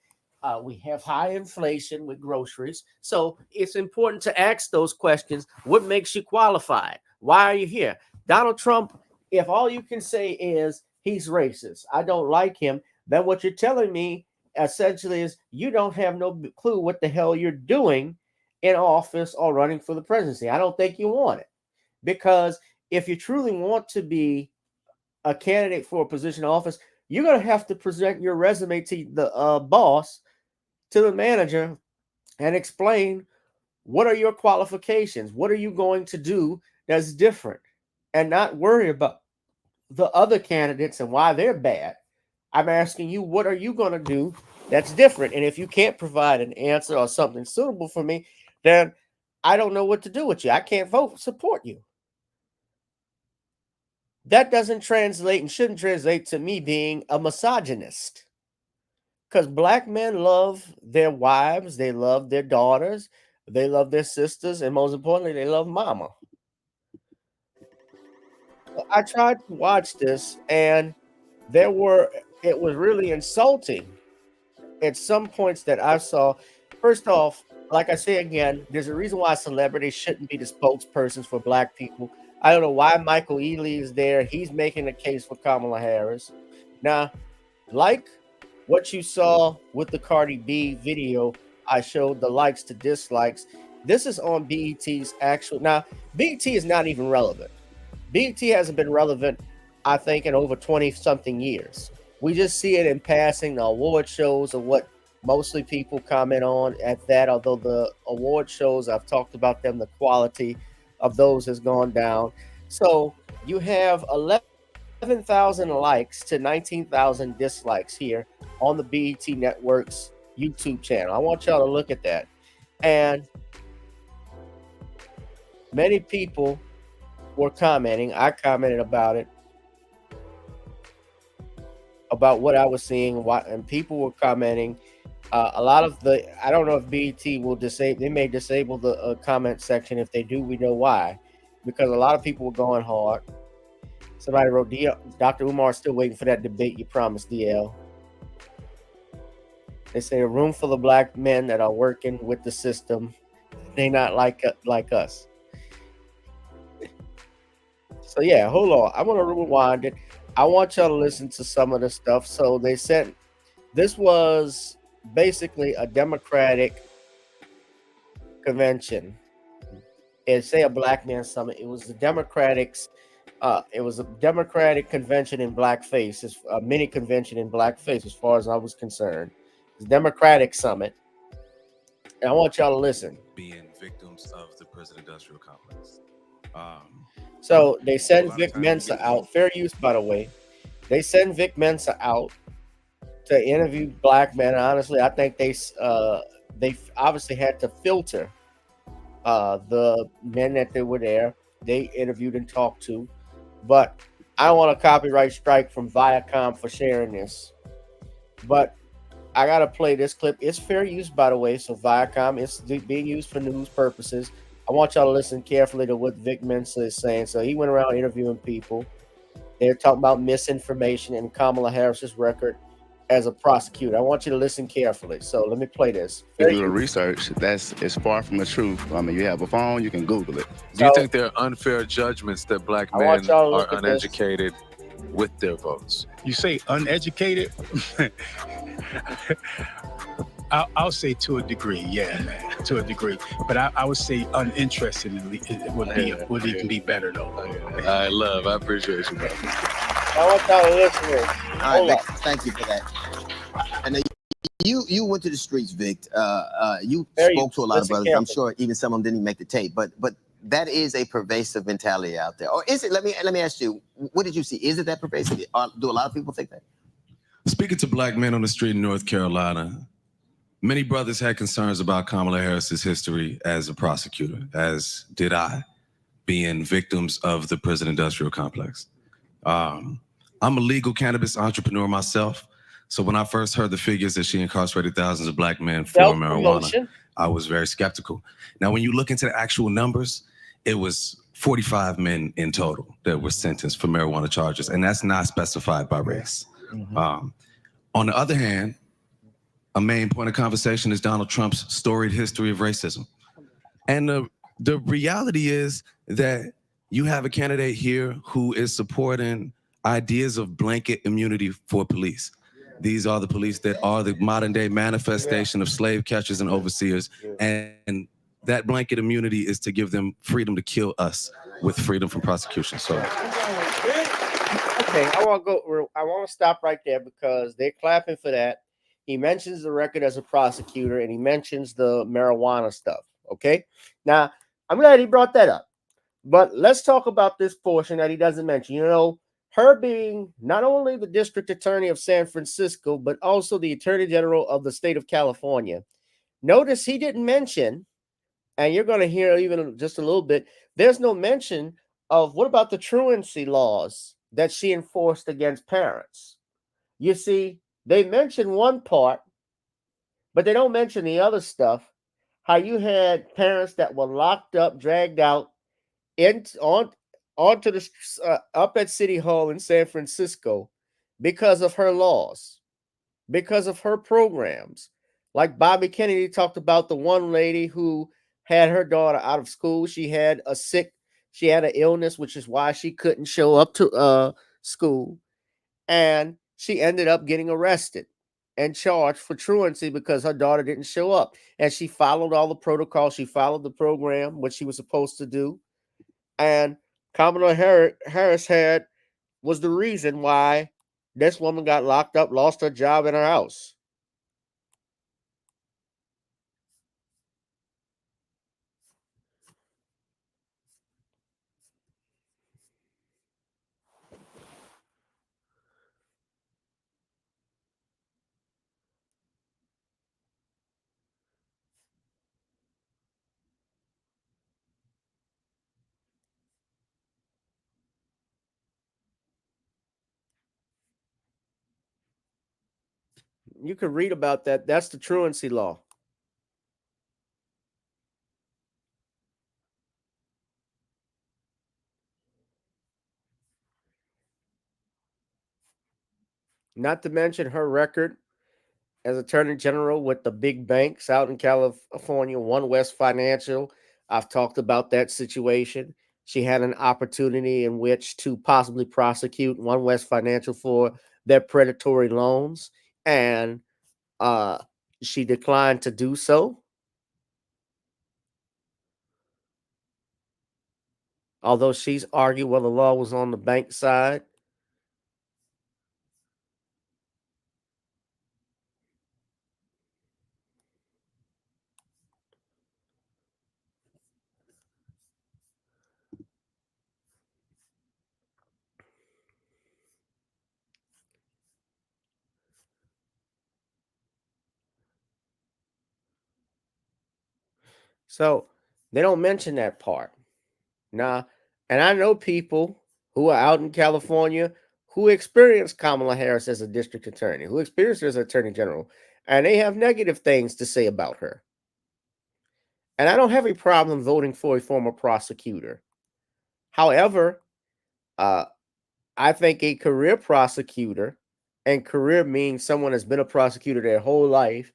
We have high inflation with groceries. So it's important to ask those questions. What makes you qualified? Why are you here? Donald Trump, if all you can say is he's racist, I don't like him, then what you're telling me essentially is you don't have no clue what the hell you're doing in office or running for the presidency. I don't think you want it, because if you truly want to be a candidate for a position of office, you're going to have to present your resume to the boss, to the manager, and explain what are your qualifications? What are you going to do that's different? And not worry about the other candidates and why they're bad. I'm asking you, what are you going to do that's different? And if you can't provide an answer or something suitable for me, then I don't know what to do with you. I can't support you. That doesn't translate and shouldn't translate to me being a misogynist. Because black men love their wives, they love their daughters, they love their sisters, and most importantly, they love mama. I tried to watch this, and it was really insulting at some points that I saw. First off, like I say again, there's a reason why celebrities shouldn't be the spokespersons for black people. I don't know why Michael Ealy is there. He's making a case for Kamala Harris. Now, like what you saw with the Cardi B video, I showed the likes to dislikes. This is on BET's actual. Now, BET is not even relevant. BET hasn't been relevant, I think, in over 20-something years. We just see it in passing. The award shows are what mostly people comment on at that, although the award shows, I've talked about them, the quality of those has gone down. So you have 11,000 likes to 19,000 dislikes here on the BETNetworks YouTube channel. I want y'all to look at that. And many people were commenting. I commented about it, about what I was seeing, and people were commenting. A lot of I don't know if BET will disable, they may disable the comment section. If they do, we know why, because a lot of people were going hard. Somebody wrote, Dr. Umar is still waiting for that debate you promised, DL. They say a room full of black men that are working with the system. They not like us. So yeah, hold on. I want to rewind it. I want y'all to listen to some of the stuff. So they said this was basically a Democratic convention. It's a Black Man Summit. It was the Democrats. It was a Democratic convention in blackface. It's a mini convention in blackface, as far as I was concerned. It's a Democratic summit. And I want y'all to listen. Being victims of the prison industrial complex. So they send Vic Mensa out. Fair use, by the way. They send Vic Mensa out to interview black men. Honestly, I think they obviously had to filter the men that they were there. They interviewed and talked to. But I don't want a copyright strike from Viacom for sharing this. But I got to play this clip. It's fair use, by the way. So Viacom, it's being used for news purposes. I want y'all to listen carefully to what Vic Mensa is saying. So he went around interviewing people. They're talking about misinformation and Kamala Harris's record as a prosecutor. I want you to listen carefully. So let me play this. You do the research. It's far from the truth. I mean, you have a phone, you can Google it. Do you think there are unfair judgments that black men are uneducated with their votes? You say uneducated? I'll say to a degree, yeah, man, to a degree. But I would say uninterested would even be better, though. I appreciate you, brother. I want y'all to listen. All right, Vic, thank you for that. And you went to the streets, Vic. You spoke to a lot of brothers. I'm sure even some of them didn't even make the tape. But that is a pervasive mentality out there. Or is it? Let me ask you. What did you see? Is it that pervasive? Do a lot of people think that? Speaking to black men on the street in North Carolina, many brothers had concerns about Kamala Harris's history as a prosecutor, as did I, being victims of the prison industrial complex. I'm a legal cannabis entrepreneur myself. So when I first heard the figures that she incarcerated thousands of black men for marijuana, I was very skeptical. Now, when you look into the actual numbers, it was 45 men in total that were sentenced for marijuana charges, and that's not specified by race. Mm-hmm. On the other hand, a main point of conversation is Donald Trump's storied history of racism. And the reality is that you have a candidate here who is supporting ideas of blanket immunity for police. These are the police that are the modern day manifestation of slave catchers and overseers. And that blanket immunity is to give them freedom to kill us with freedom from prosecution. So Okay, I want to stop right there because they're clapping for that. He mentions the record as a prosecutor and he mentions the marijuana stuff. Okay, now I'm glad he brought that up. But let's talk about this portion that he doesn't mention. You know, her being not only the district attorney of San Francisco, but also the attorney general of the state of California. Notice he didn't mention, and you're going to hear even just a little bit, there's no mention of what about the truancy laws that she enforced against parents. You see, they mention one part, but they don't mention the other stuff. How you had parents that were locked up, dragged out, onto the up at City Hall in San Francisco because of her laws, because of her programs. Like Bobby Kennedy talked about the one lady who had her daughter out of school. She had an illness, which is why she couldn't show up to school, and she ended up getting arrested and charged for truancy because her daughter didn't show up. And she followed all the protocols. She followed the program, what she was supposed to do. And Kamala Harris was the reason why this woman got locked up, lost her job in her house. You can read about that. That's the truancy law. Not to mention her record as Attorney General with the big banks out in California, One West Financial. I've talked about that situation. She had an opportunity in which to possibly prosecute One West Financial for their predatory loans, and she declined to do so. Although she's argued, well, the law was on the bank side. So they don't mention that part. Now, and I know people who are out in California who experienced Kamala Harris as a district attorney, who experienced her as attorney general, and they have negative things to say about her. And I don't have a problem voting for a former prosecutor. However, I think a career prosecutor, and career means someone has been a prosecutor their whole life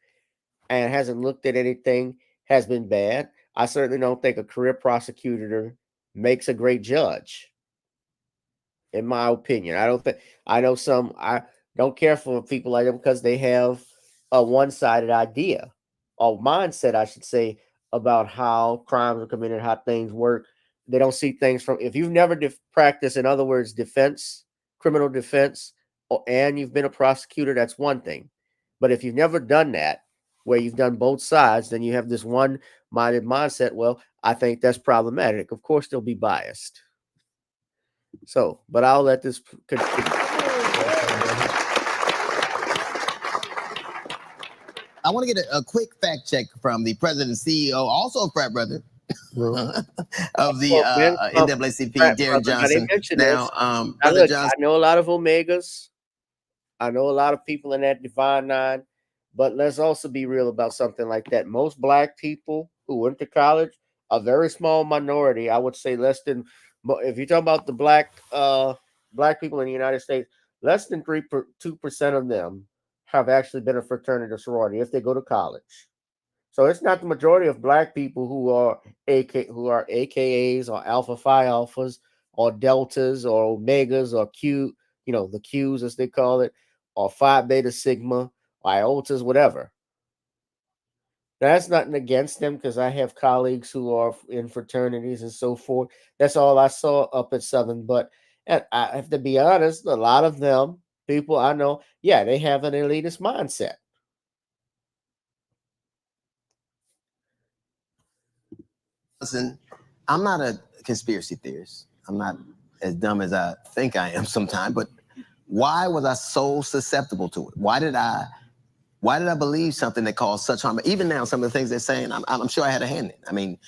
and hasn't looked at anything, has been bad. I certainly don't think a career prosecutor makes a great judge, in my opinion. I don't care for people like them because they have a one-sided idea or mindset, I should say, about how crimes are committed, how things work. They don't see things from, if you've never practiced, in other words, defense, criminal defense, and you've been a prosecutor, that's one thing. But if you've never done that, where you've done both sides, then you have this one-minded mindset. Well, I think that's problematic. Of course, they'll be biased. So, but I'll let this continue. I want to get a quick fact check from the president and CEO, also a frat brother of the NAACP, Darren Johnson. Now, Brother Johnson. I know a lot of Omegas. I know a lot of people in that Divine Nine, but let's also be real about something like that. Most Black people who went to college, a very small minority, I would say less than, if you're talking about the Black people in the United States, less than 2% of them have actually been a fraternity or sorority if they go to college. So it's not the majority of Black people who are AKAs or Alpha Phi Alphas or Deltas or Omegas or Q, the Qs as they call it, or Phi Beta Sigma, Iotas, whatever. That's nothing against them because I have colleagues who are in fraternities and so forth. That's all I saw up at Southern. But And I have to be honest, a lot of them, people I know, yeah, they have an elitist mindset. Listen, I'm not a conspiracy theorist. I'm not as dumb as I think I am sometimes, but why was I so susceptible to it? Why did I believe something that caused such harm? Even now, some of the things they're saying, I'm sure I had a hand in. I mean,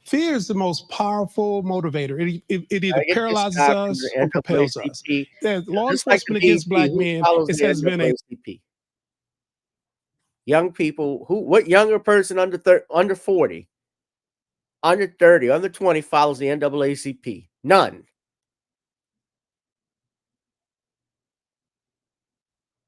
fear is the most powerful motivator. It either paralyzes us or propels us. Law enforcement against black men has been a young people what younger person under 40, under 30, under 20 follows the NAACP? None.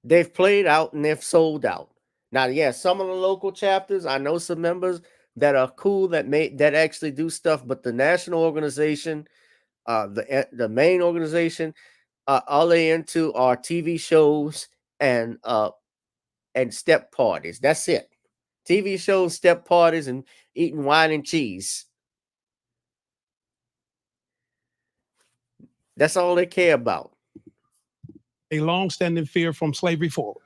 They've played out and they've sold out. Now, yeah, some of the local chapters, I know some members that are cool that actually do stuff, but the national organization, the main organization, all they into are TV shows and step parties. That's it. TV shows, step parties, and eating wine and cheese. That's all they care about. A long-standing fear from slavery forward.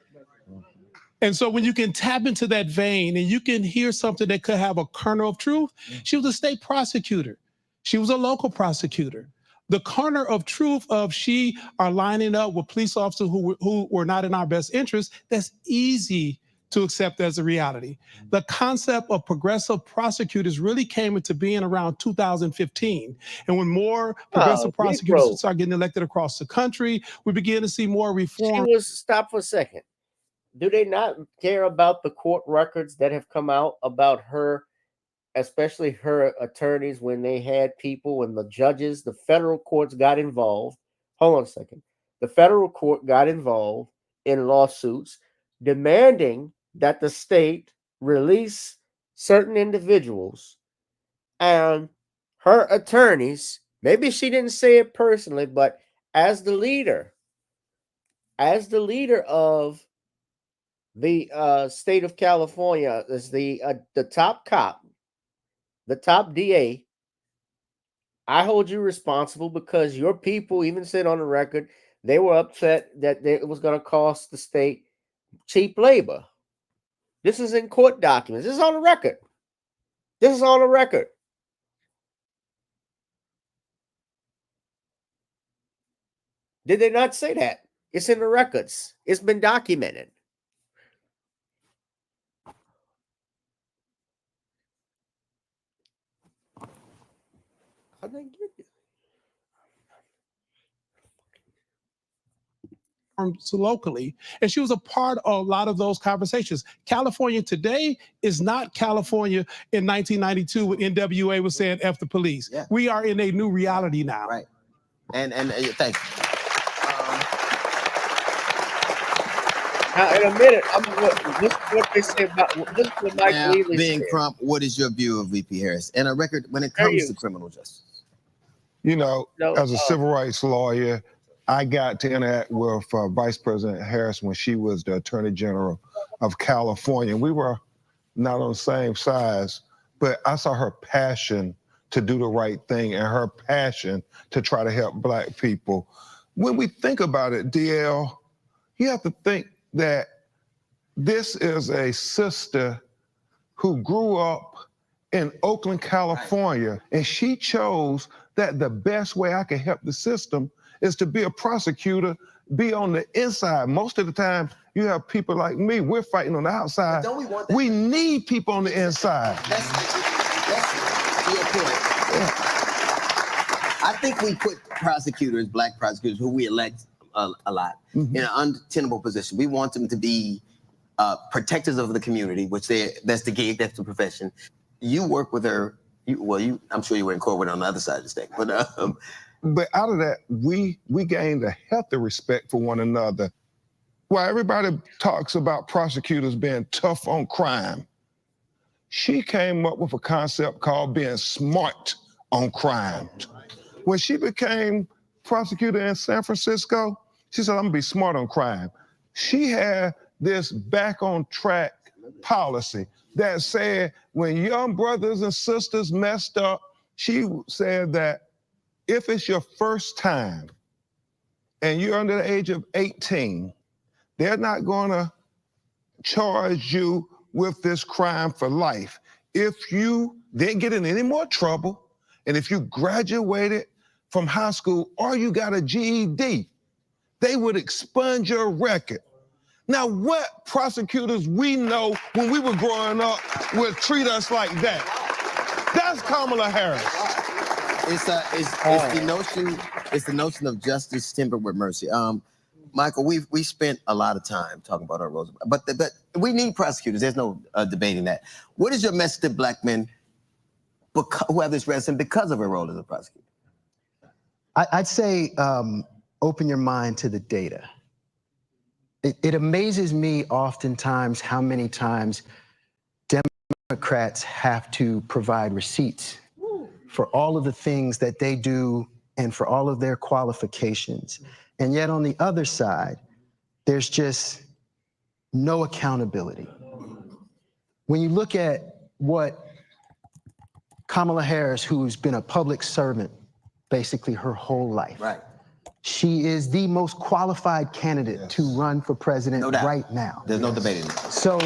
And so when you can tap into that vein and you can hear something that could have a kernel of truth, she was a state prosecutor. She was a local prosecutor. The kernel of truth of she are lining up with police officers who were not in our best interest, that's easy to accept as a reality. The concept of progressive prosecutors really came into being around 2015. And when more progressive prosecutors start getting elected across the country, we begin to see more reform. Stop for a second. Do they not care about the court records that have come out about her, especially her attorneys, when they had people, when the judges, the federal courts got involved? Hold on a second. The federal court got involved in lawsuits demanding that the state release certain individuals, and her attorneys, maybe she didn't say it personally, but as the leader of the state of California, as the top cop, the top DA, I hold you responsible because your people even said on the record they were upset that it was going to cost the state cheap labor. This is in court documents. This is on the record. This is on the record. Did they not say that? It's in the records. It's been documented. How'd they get it? Locally, and she was a part of a lot of those conversations. California today is not California in 1992 when NWA was saying F the police. Yeah. We are in a new reality now. Right. And thank you. Now, in a minute, this is what they say about this is what Mike Lee being Crump, what is your view of VP Harris and a record when it comes to criminal justice? You know, as a civil rights lawyer, I got to interact with Vice President Harris when she was the Attorney General of California. We were not on the same size, but I saw her passion to do the right thing and her passion to try to help Black people. When we think about it, DL, you have to think that this is a sister who grew up in Oakland, California, and she chose that the best way I can help the system is to be a prosecutor, be on the inside. Most of the time, you have people like me, we're fighting on the outside. Don't we want that? We need people on the inside. That's your point. Yeah. I think we put prosecutors, Black prosecutors, who we elect a lot, in an untenable position. We want them to be protectors of the community, which that's the gig, that's the profession. You work with her, I'm sure you were in court with her on the other side of the state, but out of that, we gained a healthy respect for one another. While everybody talks about prosecutors being tough on crime, she came up with a concept called being smart on crime. When she became prosecutor in San Francisco, she said, I'm gonna be smart on crime. She had this back on track policy that said when young brothers and sisters messed up, she said that if it's your first time and you're under the age of 18, they're not going to charge you with this crime for life. If you didn't get in any more trouble, and if you graduated from high school or you got a GED, they would expunge your record. Now, what prosecutors we know when we were growing up would treat us like that? That's Kamala Harris. It's the notion of justice tempered with mercy. Michael, we spent a lot of time talking about our roles, but we need prosecutors. There's no debating that. What is your message to black men who have this residence because of a role as a prosecutor? I'd say open your mind to the data. It amazes me oftentimes how many times Democrats have to provide receipts for all of the things that they do and for all of their qualifications. And yet on the other side, there's just no accountability. When you look at what Kamala Harris, who's been a public servant basically her whole life. Right. She is the most qualified candidate to run for president right now. There's no debating it. So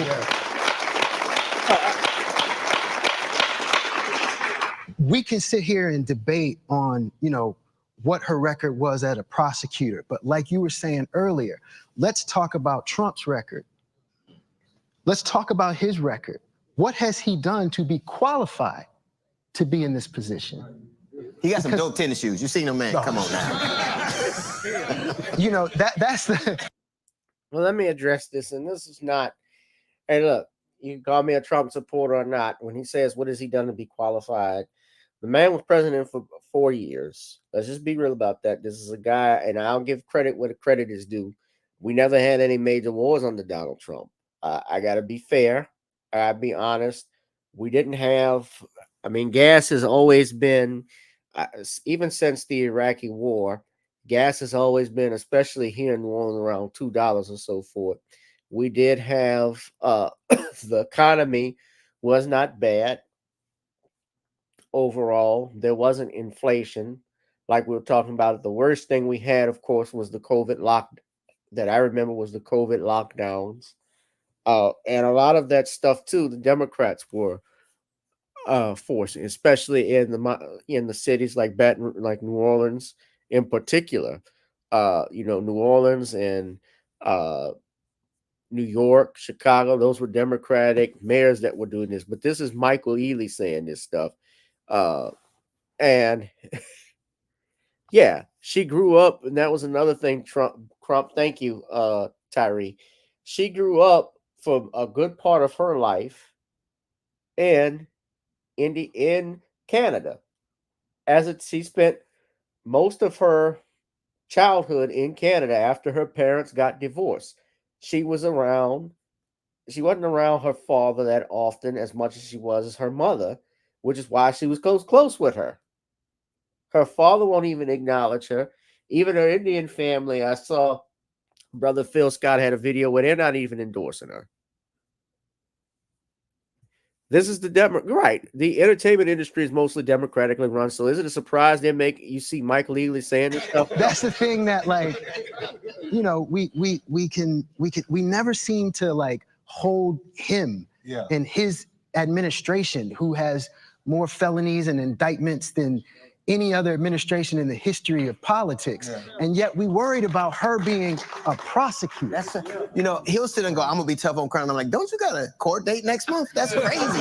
we can sit here and debate on, what her record was as a prosecutor. But like you were saying earlier, let's talk about Trump's record. Let's talk about his record. What has he done to be qualified to be in this position? He got some dope tennis shoes. You seen him, man? Come on now. That's the. Well, let me address this, and this is not. Hey, look, you can call me a Trump supporter or not. When he says, "What has he done to be qualified?" The man was president for 4 years. Let's just be real about that. This is a guy, and I'll give credit where the credit is due. We never had any major wars under Donald Trump. I got to be fair. I got to be honest. We didn't have. Gas has always been. Even since the Iraqi war, gas has always been, especially here in New Orleans, around $2 or so forth. We did have the economy was not bad overall. There wasn't inflation like we were talking about. The worst thing we had, of course, was the COVID lockdowns. And a lot of that stuff too, the Democrats were forcing, especially in the cities like New Orleans in particular. New Orleans and New York, Chicago, those were Democratic mayors that were doing this. But this is Michael Ealy saying this stuff. And yeah, she grew up, and that was another thing. Trump, thank you, Tyree. She grew up for a good part of her life in Canada. She spent most of her childhood in Canada after her parents got divorced. She wasn't around her father that often as much as she was as her mother, which is why she was close with her. Her father won't even acknowledge her. Even her Indian family, I saw Brother Phil Scott had a video where they're not even endorsing her. This is right. The entertainment industry is mostly democratically run. So is it a surprise you see Michael Ealy saying this stuff? That's the thing that we never seem to hold him and his administration, who has more felonies and indictments than any other administration in the history of politics. And yet we worried about her being a prosecutor. He'll sit and go, I'm gonna be tough on crime. I'm like, don't you got a court date next month? That's crazy.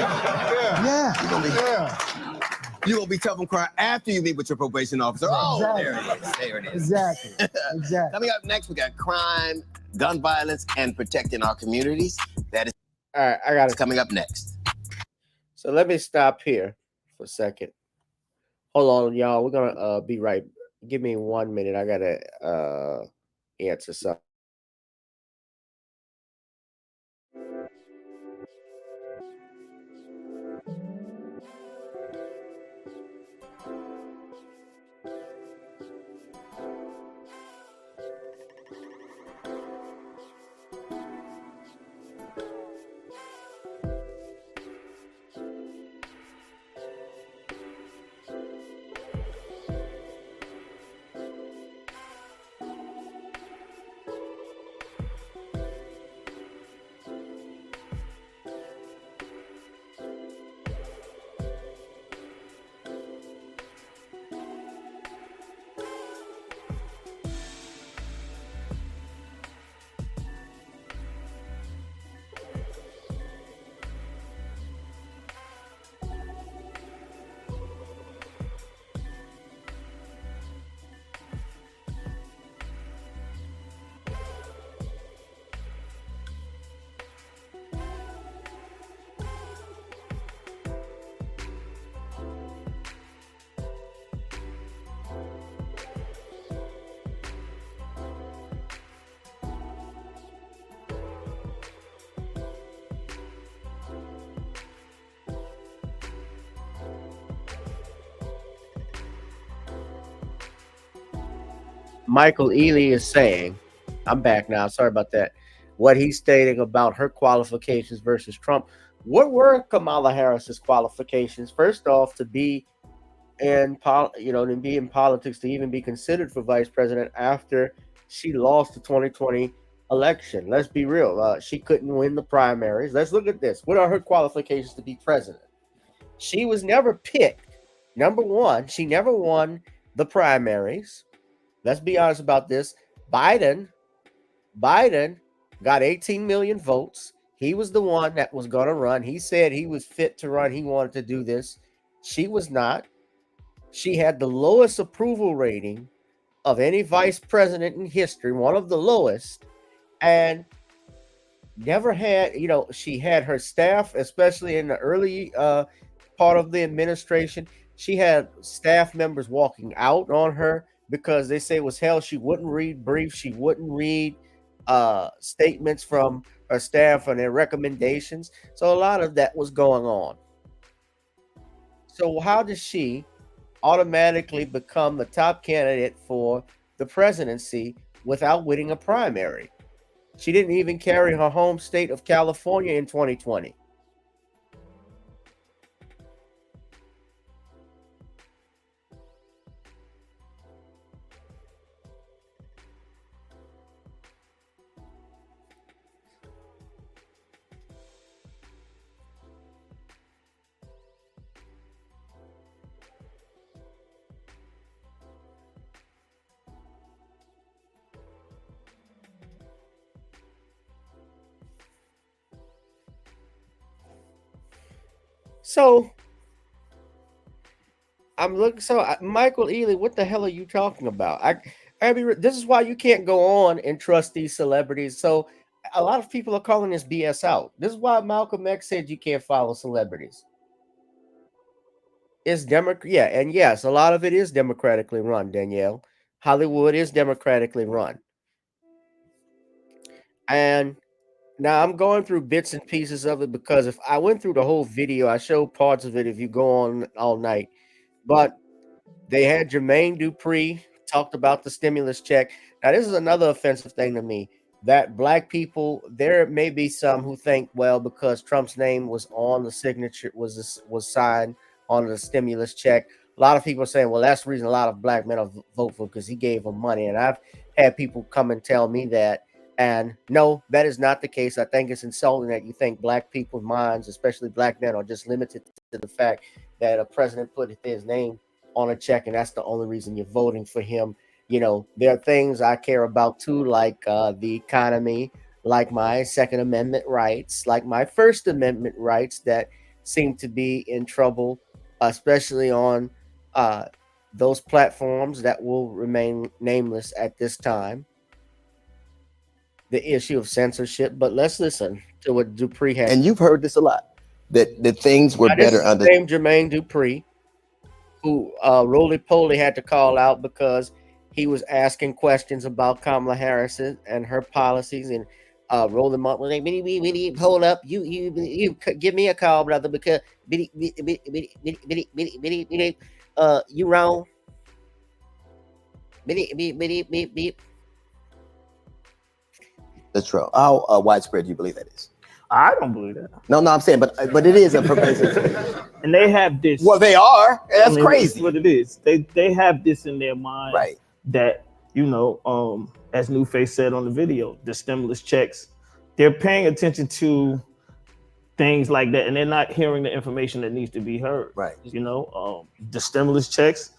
You're gonna be tough on crime after you meet with your probation officer. Exactly. There it is. Exactly. Coming up next, we got crime, gun violence, and protecting our communities. That is all right. I got it coming up next. So let me stop here for a second. Hold on, y'all. We're gonna be right. Give me 1 minute. I gotta answer something. Michael Ealy is saying, I'm back now. Sorry about that. What he's stating about her qualifications versus Trump. What were Kamala Harris's qualifications? First off, to be in to be in politics, to even be considered for vice president after she lost the 2020 election. Let's be real. She couldn't win the primaries. Let's look at this. What are her qualifications to be president? She was never picked. Number one, she never won the primaries. Let's be honest about this. Biden got 18 million votes. He was the one that was going to run. He said he was fit to run. He wanted to do this. She was not. She had the lowest approval rating of any vice president in history, one of the lowest, and never had, she had her staff, especially in the early part of the administration. She had staff members walking out on her because they say it was hell. She wouldn't read briefs. She wouldn't read statements from her staff and their recommendations. So a lot of that was going on. So how does she automatically become the top candidate for the presidency without winning a primary? She didn't even carry her home state of California in 2020. So I'm looking. So Michael Ealy, what the hell are you talking about? This is why you can't go on and trust these celebrities. So a lot of people are calling this BS out. This is why Malcolm X said you can't follow celebrities. It's yeah, and yes, a lot of it is democratically run. Danielle, Hollywood is democratically run, and now I'm going through bits and pieces of it because if I went through the whole video, I showed parts of it if you go on all night. But they had Jermaine Dupri talked about the stimulus check. Now, this is another offensive thing to me, that black people, there may be some who think, well, because Trump's name was on the signature, was signed on the stimulus check. A lot of people are saying, well, that's the reason a lot of black men will vote for, because he gave them money. And I've had people come and tell me that. And no, that is not the case. I think it's insulting that you think black people's minds, especially black men, are just limited to the fact that a president put his name on a check and that's the only reason you're voting for him. There are things I care about too, like the economy, like my Second Amendment rights, like my First Amendment rights that seem to be in trouble, especially on those platforms that will remain nameless at this time. The issue of censorship, but let's listen to what Dupree had. And you've heard this a lot, that things were better under Jermaine Dupri, who Roly-Poly had to call out because he was asking questions about Kamala Harris and her policies, and Roland Martin was like, hold up, you give me a call, brother, because you wrong. That's true. How widespread do you believe that is? I don't believe that. No, I'm saying, but it is a pervasive. And they have this. Well, they are. That's crazy. What it is. They have this in their mind, right? That as Newface said on the video, the stimulus checks. They're paying attention to things like that, and they're not hearing the information that needs to be heard. Right. The stimulus checks,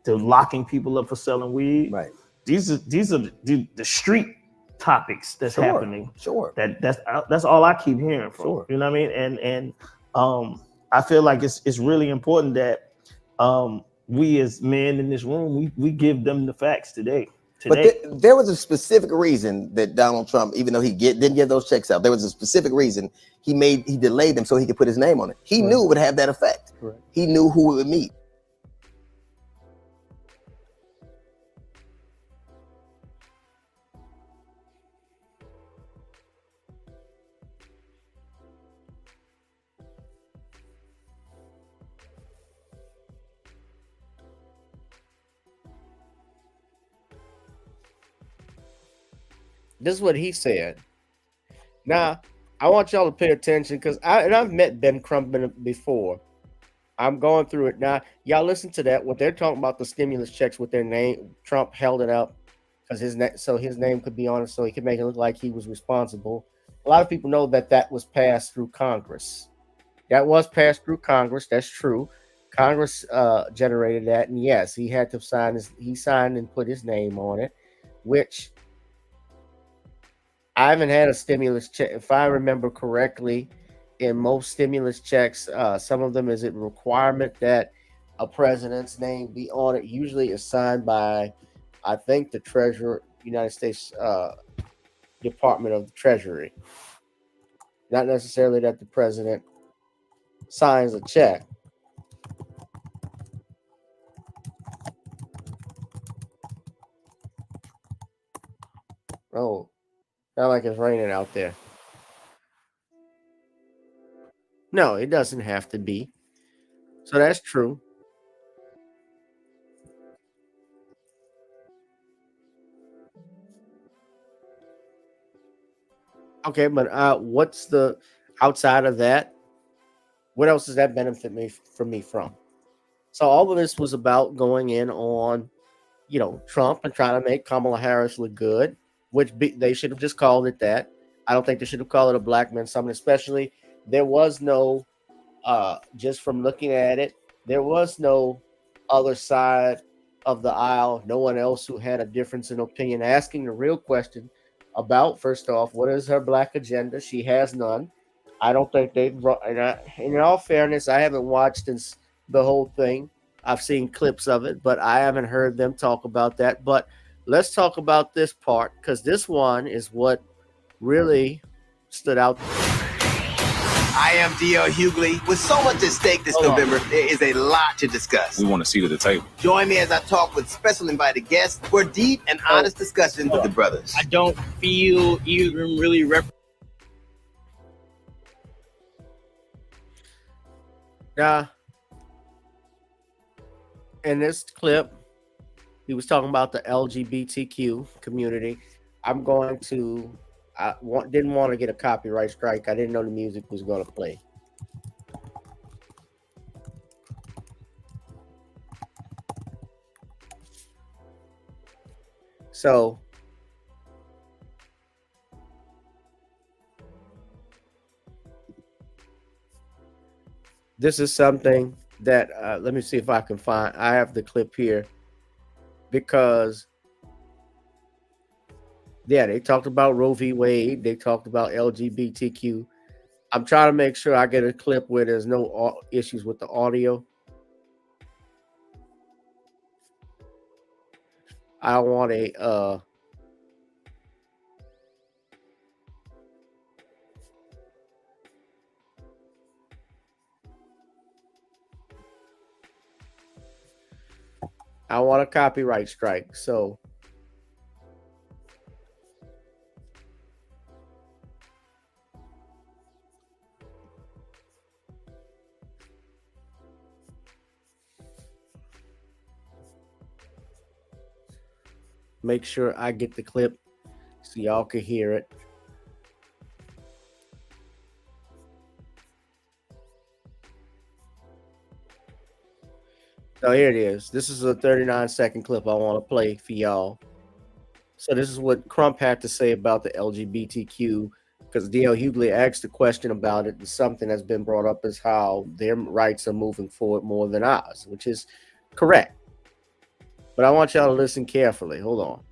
they're locking people up for selling weed. Right. These are the street topics that's happening. Sure. That's all I keep hearing from. Sure. You know what I mean? And I feel like it's really important that we as men in this room we give them the facts today. But there was a specific reason that Donald Trump, even though he didn't get those checks out, there was a specific reason he delayed them so he could put his name on it. He knew it would have that effect. Right. He knew who it would meet. This is what he said. Now, I want y'all to pay attention because I've met Ben Crump before. I'm going through it now. Y'all listen to that. What they're talking about, the stimulus checks with their name. Trump held it up because his name could be on it, so he could make it look like he was responsible. A lot of people know that was passed through Congress. That was passed through Congress. That's true. Congress generated that, and yes, he had to sign. He signed and put his name on it, which I haven't had a stimulus check. If I remember correctly, in most stimulus checks, some of them is a requirement that a president's name be on it. Usually it's signed by, I think, the Treasurer, United States Department of the Treasury. Not necessarily that the president signs a check. Oh, not like it's raining out there. No, it doesn't have to be. So that's true. Okay, but what's the outside of that? What else does that benefit me from? So all of this was about going in on, Trump and trying to make Kamala Harris look good, which they should have just called it that. I don't think they should have called it a black man summit, especially there was no, just from looking at it, there was no other side of the aisle, no one else who had a difference in opinion, asking the real question about, first off, what is her black agenda? She has none. I don't think they've, in all fairness, I haven't watched the whole thing. I've seen clips of it, but I haven't heard them talk about that. But let's talk about this part, because this one is what really stood out. I am D.L. Hughley. With so much at stake this November, there is a lot to discuss. We want a seat at the table. Join me as I talk with special invited guests for deep and honest discussion with the brothers. I don't feel even really Now, in this clip, he was talking about the LGBTQ community. I'm going to, didn't want to get a copyright strike. I didn't know the music was going to play. So, this is something that, let me see if I can find, I have the clip here because, yeah, they talked about Roe v. Wade. They talked about LGBTQ. I'm trying to make sure I get a clip where there's no issues with the audio. I want a, I want a copyright strike. So make sure I get the clip so y'all can hear it. So here it is. This is a 39-second clip I want to play for y'all. So this is what Crump had to say about the LGBTQ, because D.L. Hughley asked a question about it, and something that's been brought up is how their rights are moving forward more than ours, which is correct. But I want y'all to listen carefully. Hold on.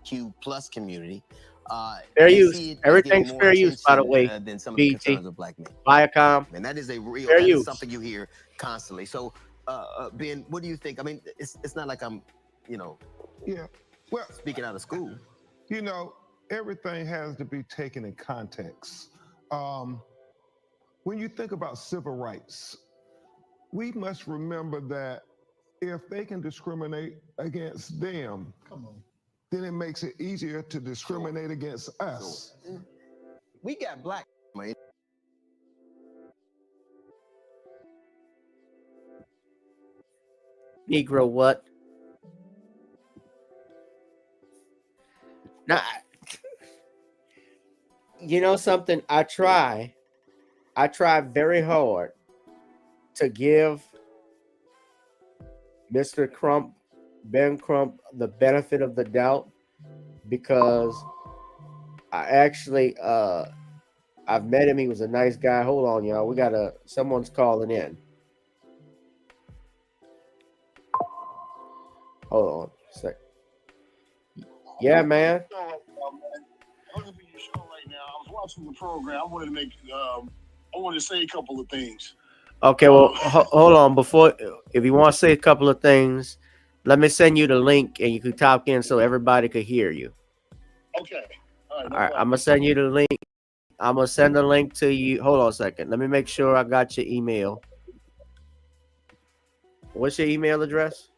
Q plus community. Fair use. Everything's fair use, by the way. Than some of the concerns of black men. Viacom. And that is a real, fair that use. is something you hear constantly. So, Ben, what do you think? I mean, it's not like I'm, yeah, well, speaking out of school. Everything has to be taken in context. When you think about civil rights, we must remember that if they can discriminate against them, then it makes it easier to discriminate against us. We got black. Negro what? Now, you know something? I try very hard to give Mr. Crump, Ben Crump, the benefit of the doubt, because I actually I've met him. He was a nice guy. Hold on, y'all. Someone's calling in. Hold on a sec. Yeah, man. Looking for your show right now. I was watching the program. I wanted to say a couple of things. Okay, well, hold on. If you want to say a couple of things, let me send you the link and you can talk in so everybody could hear you. Okay. All right, I'm gonna send you the link. I'm gonna send the link to you. Hold on a second. Let me make sure I got your email. What's your email address?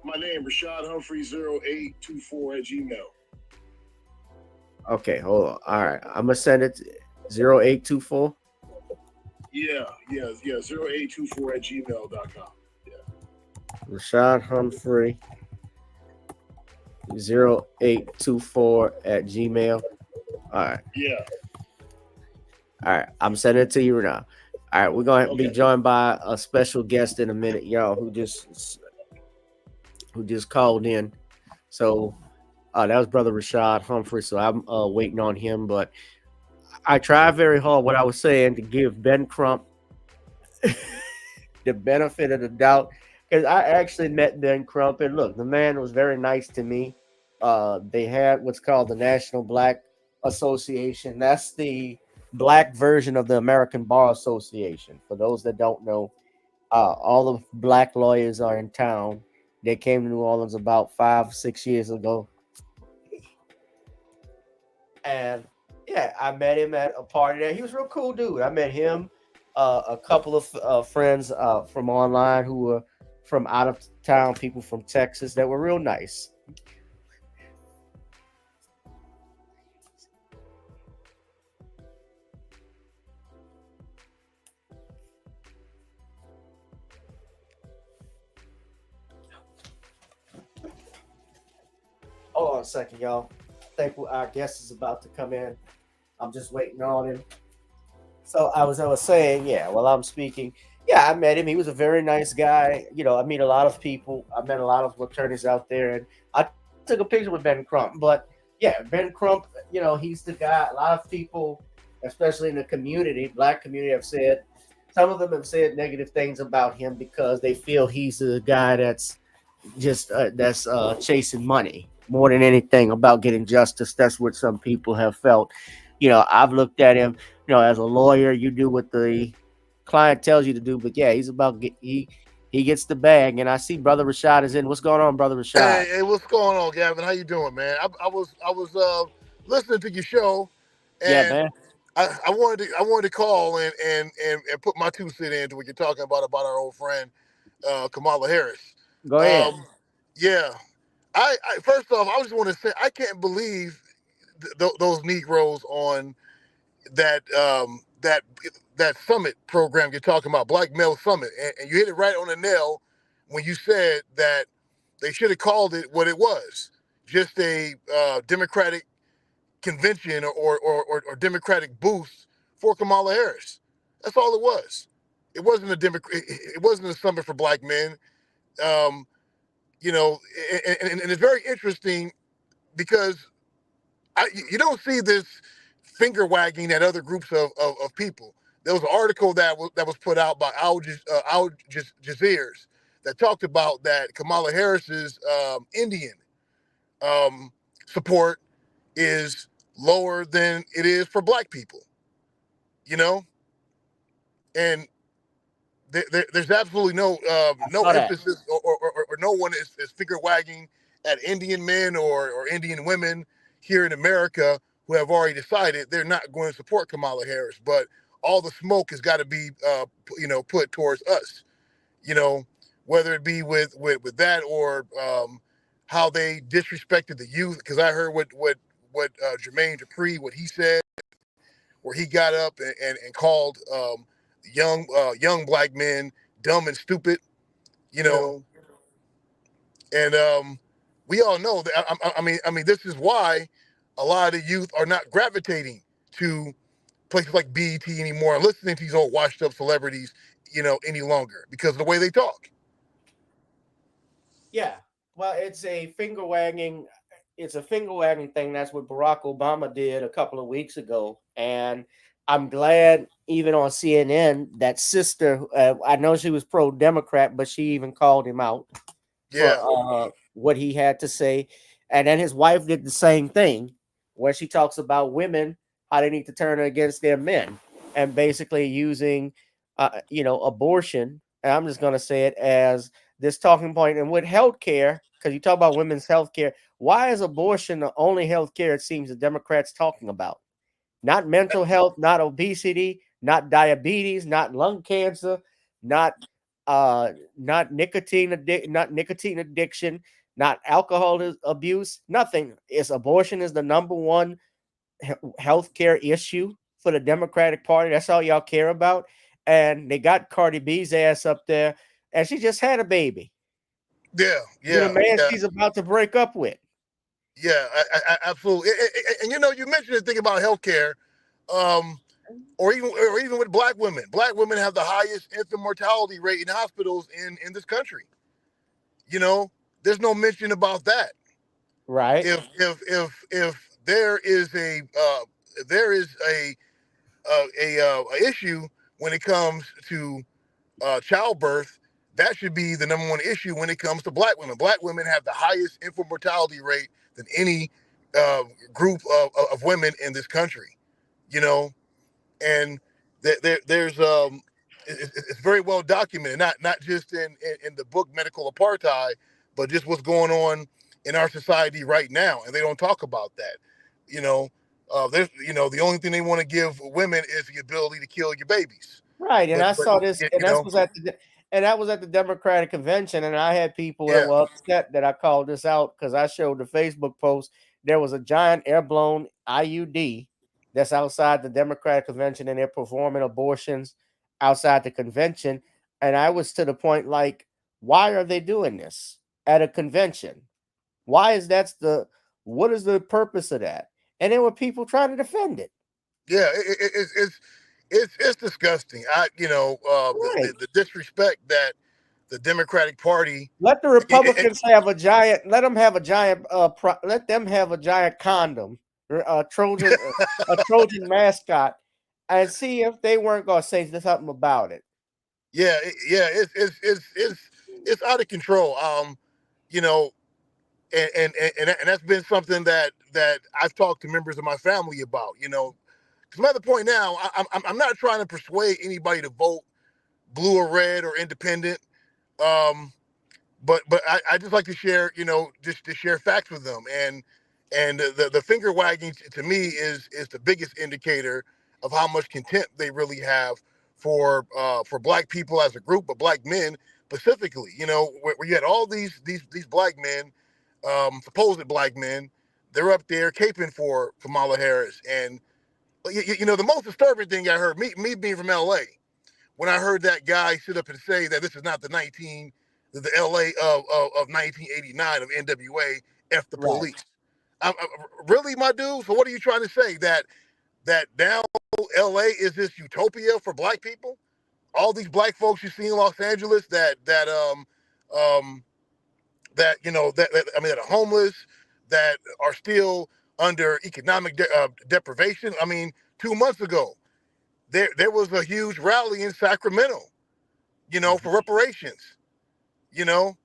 My name, Rashad Humphrey 0824 at Gmail. Okay, hold on. All right, I'm gonna send it to 0824. Yeah, 0824 at gmail.com. Yeah. Rashad Humphrey 0824 at Gmail. All right. Yeah. All right, I'm sending it to you now. All right, we're going to be joined by a special guest in a minute, y'all, who just called in. So that was Brother Rashad Humphrey. So I'm waiting on him, but I try very hard, what I was saying, to give Ben Crump the benefit of the doubt, because I actually met Ben Crump, and look, the man was very nice to me. They had what's called the National Black Association. That's the black version of the American Bar Association. For those that don't know, all the black lawyers are in town. They came to New Orleans about 5-6 years ago. And yeah, I met him at a party there. He was a real cool dude. I met him, a couple of friends from online who were from out of town, people from Texas that were real nice. Hold on a second, y'all. I think our guest is about to come in. I'm just waiting on him. So I was saying, yeah, while I'm speaking, yeah, I met him. He was a very nice guy. You know, I meet a lot of people. I met a lot of attorneys out there, and I took a picture with Ben Crump. But yeah, Ben Crump, you know, he's the guy. A lot of people, especially in the community, black community, have said, some of them have said negative things about him because they feel he's a guy that's just chasing money more than anything about getting justice. That's what some people have felt. You know, I've looked at him, you know, as a lawyer, you do what the client tells you to do, but yeah, he's about he gets the bag. And I see Brother Rashad is in. What's going on, Brother Rashad? Hey, what's going on, Gavin? How you doing, man? I was listening to your show, and yeah, man. I wanted to call and put my 2 cents into what you're talking about our old friend Kamala Harris. Go ahead. Yeah, I first off, I just want to say I can't believe those Negroes on that that summit program you're talking about, Black Male Summit, and you hit it right on the nail when you said that they should have called it what it was, just a Democratic convention or Democratic boost for Kamala Harris. That's all it was. It wasn't it wasn't a summit for black men. You know, and it's very interesting because you don't see this finger wagging at other groups of people. There was an article that was put out by Al Jazeera's that talked about that Kamala Harris's Indian support is lower than it is for black people. You know, and there's absolutely no emphasis or no one is finger wagging at Indian men or Indian women here in America who have already decided they're not going to support Kamala Harris. But all the smoke has got to be put towards us, you know, whether it be with that or how they disrespected the youth. Because I heard what Jermaine Dupri, what he said, where he got up and called young black men dumb and stupid. You know, and we all know that. I mean, this is why a lot of the youth are not gravitating to places like BET anymore and listening to these old washed up celebrities, any longer because of the way they talk. Yeah. Well, it's a finger wagging. It's a finger wagging thing. That's what Barack Obama did a couple of weeks ago, and I'm glad even on CNN that sister. I know she was pro Democrat, but she even called him out for what he had to say, and then his wife did the same thing, where she talks about women how they need to turn against their men, and basically using, abortion. And I'm just going to say it as this talking point. And with healthcare, because you talk about women's healthcare, why is abortion the only healthcare it seems the Democrats talking about? Not mental health, not obesity, not diabetes, not lung cancer, not not nicotine addiction, not alcohol abuse, nothing. It's abortion is the number one healthcare issue for the Democratic Party. That's all y'all care about. And they got Cardi B's ass up there, and she just had a baby. Yeah, With a man she's about to break up with. Yeah, I absolutely. And you mentioned the thing about healthcare, or even with black women. Black women have the highest infant mortality rate in hospitals in this country. There's no mention about that. Right. If there is a issue when it comes to childbirth, that should be the number one issue when it comes to black women. Black women have the highest infant mortality rate than any group of women in this country, and there's it's very well documented, not just in the book Medical Apartheid, but just what's going on in our society right now, and they don't talk about that. There's the only thing they want to give women is the ability to kill your babies. Right, and I saw this, and that was at the Democratic convention, and I had people that were upset that I called this out because I showed the Facebook post. There was a giant air-blown IUD that's outside the Democratic convention, and they're performing abortions outside the convention. And I was to the point like, why are they doing this at a convention? What is the purpose of that? And there were people trying to defend it. Yeah, it's disgusting. The disrespect that the Democratic Party. Let the Republicans have a giant. Let them have a giant. Let them have a giant condom, a Trojan mascot, and see if they weren't going to say something about it. Yeah, it's out of control. And that's been something that I've talked to members of my family about. Because I'm at the point now, I'm not trying to persuade anybody to vote blue or red or independent. But I just like to share, just to share facts with them. And the finger wagging to me is the biggest indicator of how much contempt they really have for black people as a group, but black men specifically. Where you had all these black men, supposed black men, they're up there caping for Kamala Harris. And the most disturbing thing I heard, me being from LA, when I heard that guy sit up and say that this is not the LA of 1989 of NWA, F the police. Really, my dude? So what are you trying to say? That now LA is this utopia for black people? All these black folks you see in Los Angeles that are homeless, that are still under economic deprivation. I mean, 2 months ago, there was a huge rally in Sacramento, for reparations. The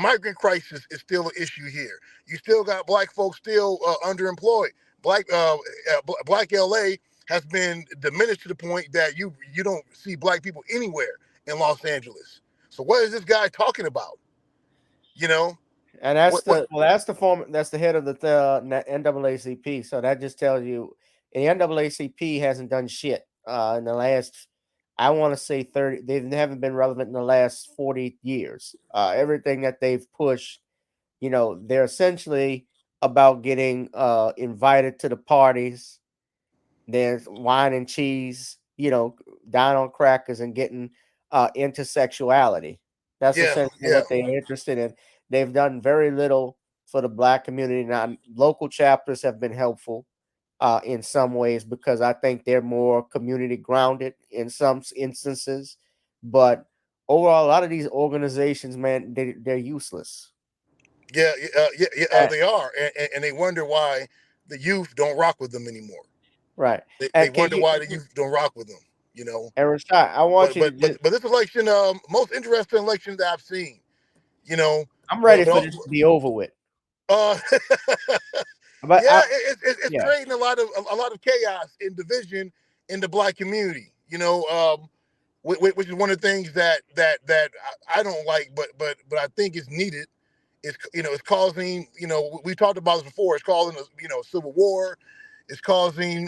migrant crisis is still an issue here. You still got black folks still underemployed. Black LA has been diminished to the point that you don't see black people anywhere in Los Angeles. So what is this guy talking about? And that's the head of the NAACP. So that just tells you the NAACP hasn't done shit in the last, I want to say 30. They haven't been relevant in the last 40 years. Everything that they've pushed, they're essentially about getting invited to the parties. There's wine and cheese, down on crackers and getting intersexuality. That's essentially what they're interested in. They've done very little for the Black community. Now, local chapters have been helpful in some ways because I think they're more community grounded in some instances. But overall, a lot of these organizations, man, they're useless. They are, and they wonder why the youth don't rock with them anymore. Right. They wonder why the youth don't rock with them. You know. And Rashad, I want you to but this election, most interesting election that I've seen. You know, I'm ready for this to be over with. It's creating a lot of chaos and division in the Black community. You know, which is one of the things that I don't like, but I think is needed. It's causing, we talked about this before. It's causing a civil war. It's causing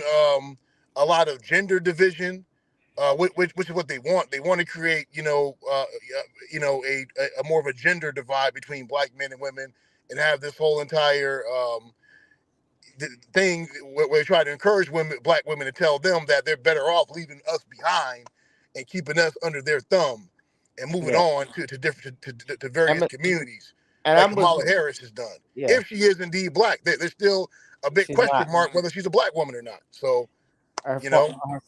a lot of gender division, which is what they want. They want to create, a more of a gender divide between Black men and women, and have this whole entire thing where they try to encourage Black women to tell them that they're better off leaving us behind and keeping us under their thumb and moving on to various communities. And like Kamala Harris has done. If she is indeed Black, there's still a big question mark whether she's a Black woman or not. So, her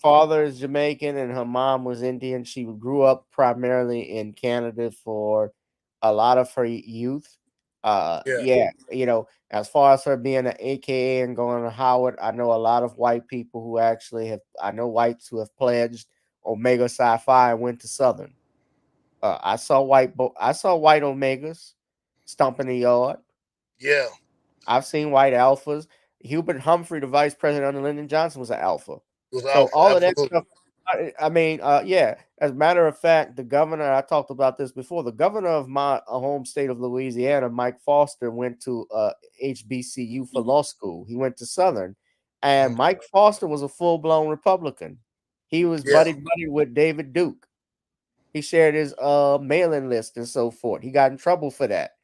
father is Jamaican and her mom was Indian. She grew up primarily in Canada for a lot of her youth. As far as her being an AKA and going to Howard, I know a lot of white people who actually I know whites who have pledged Omega Psi Phi and went to Southern. I saw white Omegas stomping the yard. Yeah. I've seen white alphas. Hubert Humphrey, the vice president under Lyndon Johnson, was an alpha. All of that stuff. As a matter of fact, the governor, I talked about this before, the governor of my home state of Louisiana, Mike Foster, went to HBCU for law school. He went to Southern. And Mike Foster was a full-blown Republican. He was buddy with David Duke. He shared his mailing list and so forth. He got in trouble for that.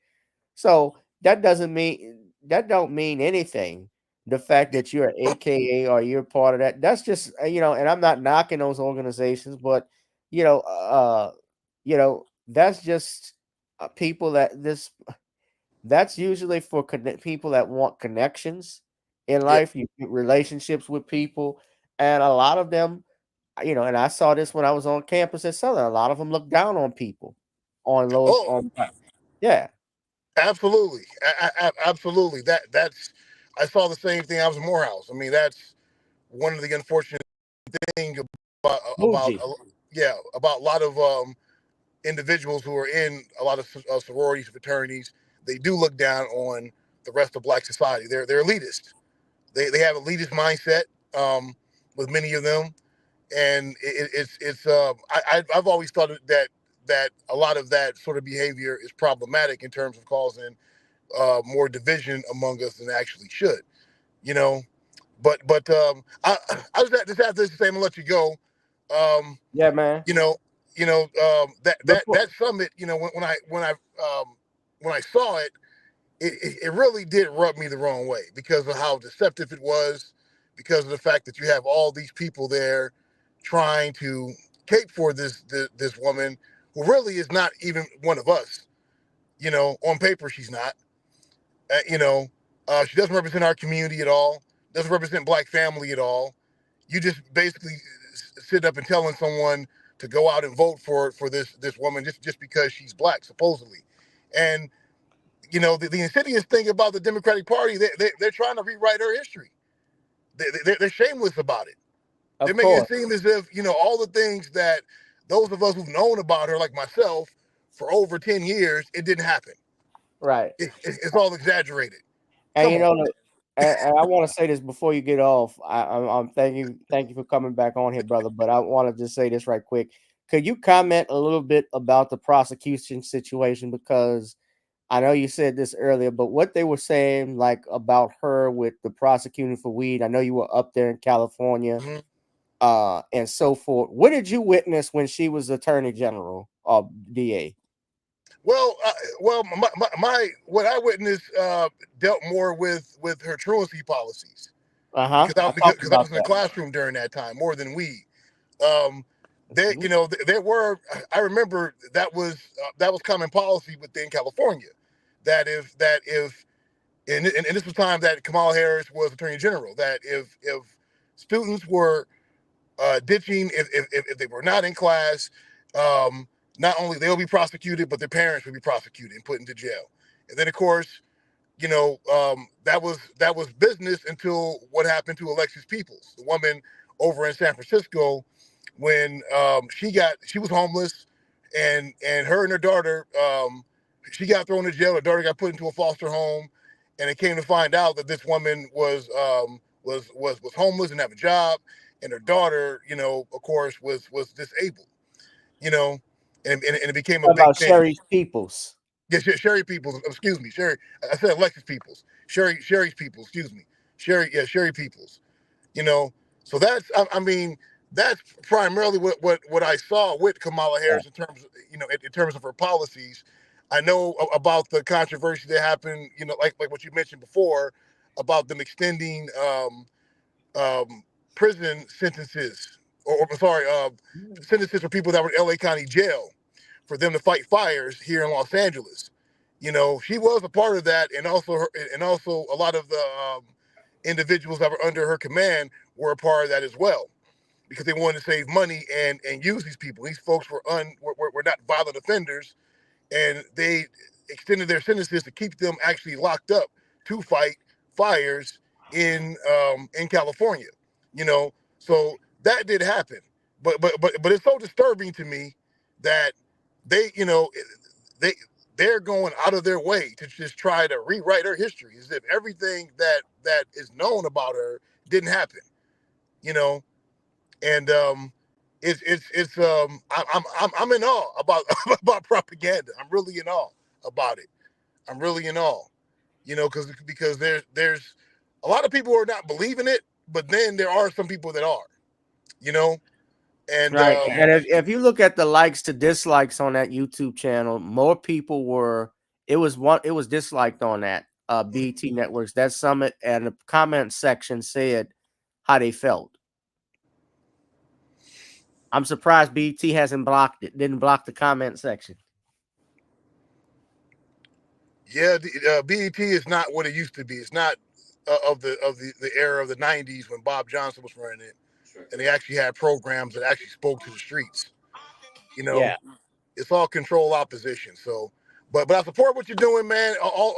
So that don't mean anything. The fact that you're an AKA or you're part of that's just, and I'm not knocking those organizations, but that's just people that's usually for people that want connections in life. You get relationships with people, and a lot of them, and I saw this when I was on campus at Southern. A lot of them look down on people on those. Absolutely. Absolutely. That's, I saw the same thing. I was in Morehouse. I mean, that's one of the unfortunate things about a lot of individuals who are in a lot of sororities, fraternities. They do look down on the rest of Black society. They're elitist. They have elitist mindset with many of them, and I've always thought that a lot of that sort of behavior is problematic in terms of causing more division among us than actually should, But I just have to say, I'm gonna let you go. Man. That summit, when I saw it, it really did rub me the wrong way because of how deceptive it was, because of the fact that you have all these people there trying to cape for this woman who really is not even one of us. On paper she's not. She doesn't represent our community at all. Doesn't represent Black family at all. You just basically sit up and telling someone to go out and vote for this woman just because she's Black, supposedly. And the insidious thing about the Democratic Party, they're trying to rewrite her history. They're shameless about it. They're making it seem as if all the things that those of us who've known about her, like myself, for over 10 years, it didn't happen. Right. It's all exaggerated. And and I want to say this before you get off. I'm thank you for coming back on here, brother. But I want to just say this right quick. Could you comment a little bit about the prosecution situation? Because I know you said this earlier, but what they were saying, like about her with the prosecuting for weed. I know you were up there in California, and so forth. What did you witness when she was Attorney General or DA? Well, what I witnessed dealt more with her truancy policies. Because I was in the classroom during that time more than weed. there were. I remember that was common policy within California, that if and this was time that Kamala Harris was Attorney General, that if students were ditching, if they were not in class, not only they'll be prosecuted, but their parents will be prosecuted and put into jail. And then, of course, that was business until what happened to Alexis Peoples, the woman over in San Francisco, when she was homeless, and her and her daughter, she got thrown in jail. Her daughter got put into a foster home, and it came to find out that this woman was homeless and have a job, and her daughter, of course, was disabled, and it became a big thing. Sherry Peoples. Yeah, Sherry Peoples. Excuse me, Sherry. I said Alexis Peoples. Sherry's Peoples. Excuse me, Sherry Peoples. So that's that's primarily what I saw with Kamala Harris in terms of, in terms of her policies. I know about the controversy that happened, like what you mentioned before, about them extending prison sentences, sentences for people that were in LA County jail, for them to fight fires here in Los Angeles. She was a part of that, and also a lot of the individuals that were under her command were a part of that as well, because they wanted to save money and use these people. These folks were not violent offenders, and they extended their sentences to keep them actually locked up to fight fires in California. So that did happen, but it's so disturbing to me that they're going out of their way to just try to rewrite her history as if everything that is known about her didn't happen. And I'm in awe about propaganda. I'm really in awe about it. I'm really in awe, because there's a lot of people who are not believing it, but then there are some people that are, and right. And if you look at the likes to dislikes on that YouTube channel, more people were. It was disliked on that BETNetworks. That summit, and the comment section said how they felt. I'm surprised BET hasn't blocked it. Didn't block the comment section. Yeah, BET is not what it used to be. It's not of the era of the '90s when Bob Johnson was running it, and they actually had programs that actually spoke to the streets. Yeah. It's all control opposition. So, but I support what you're doing, man. All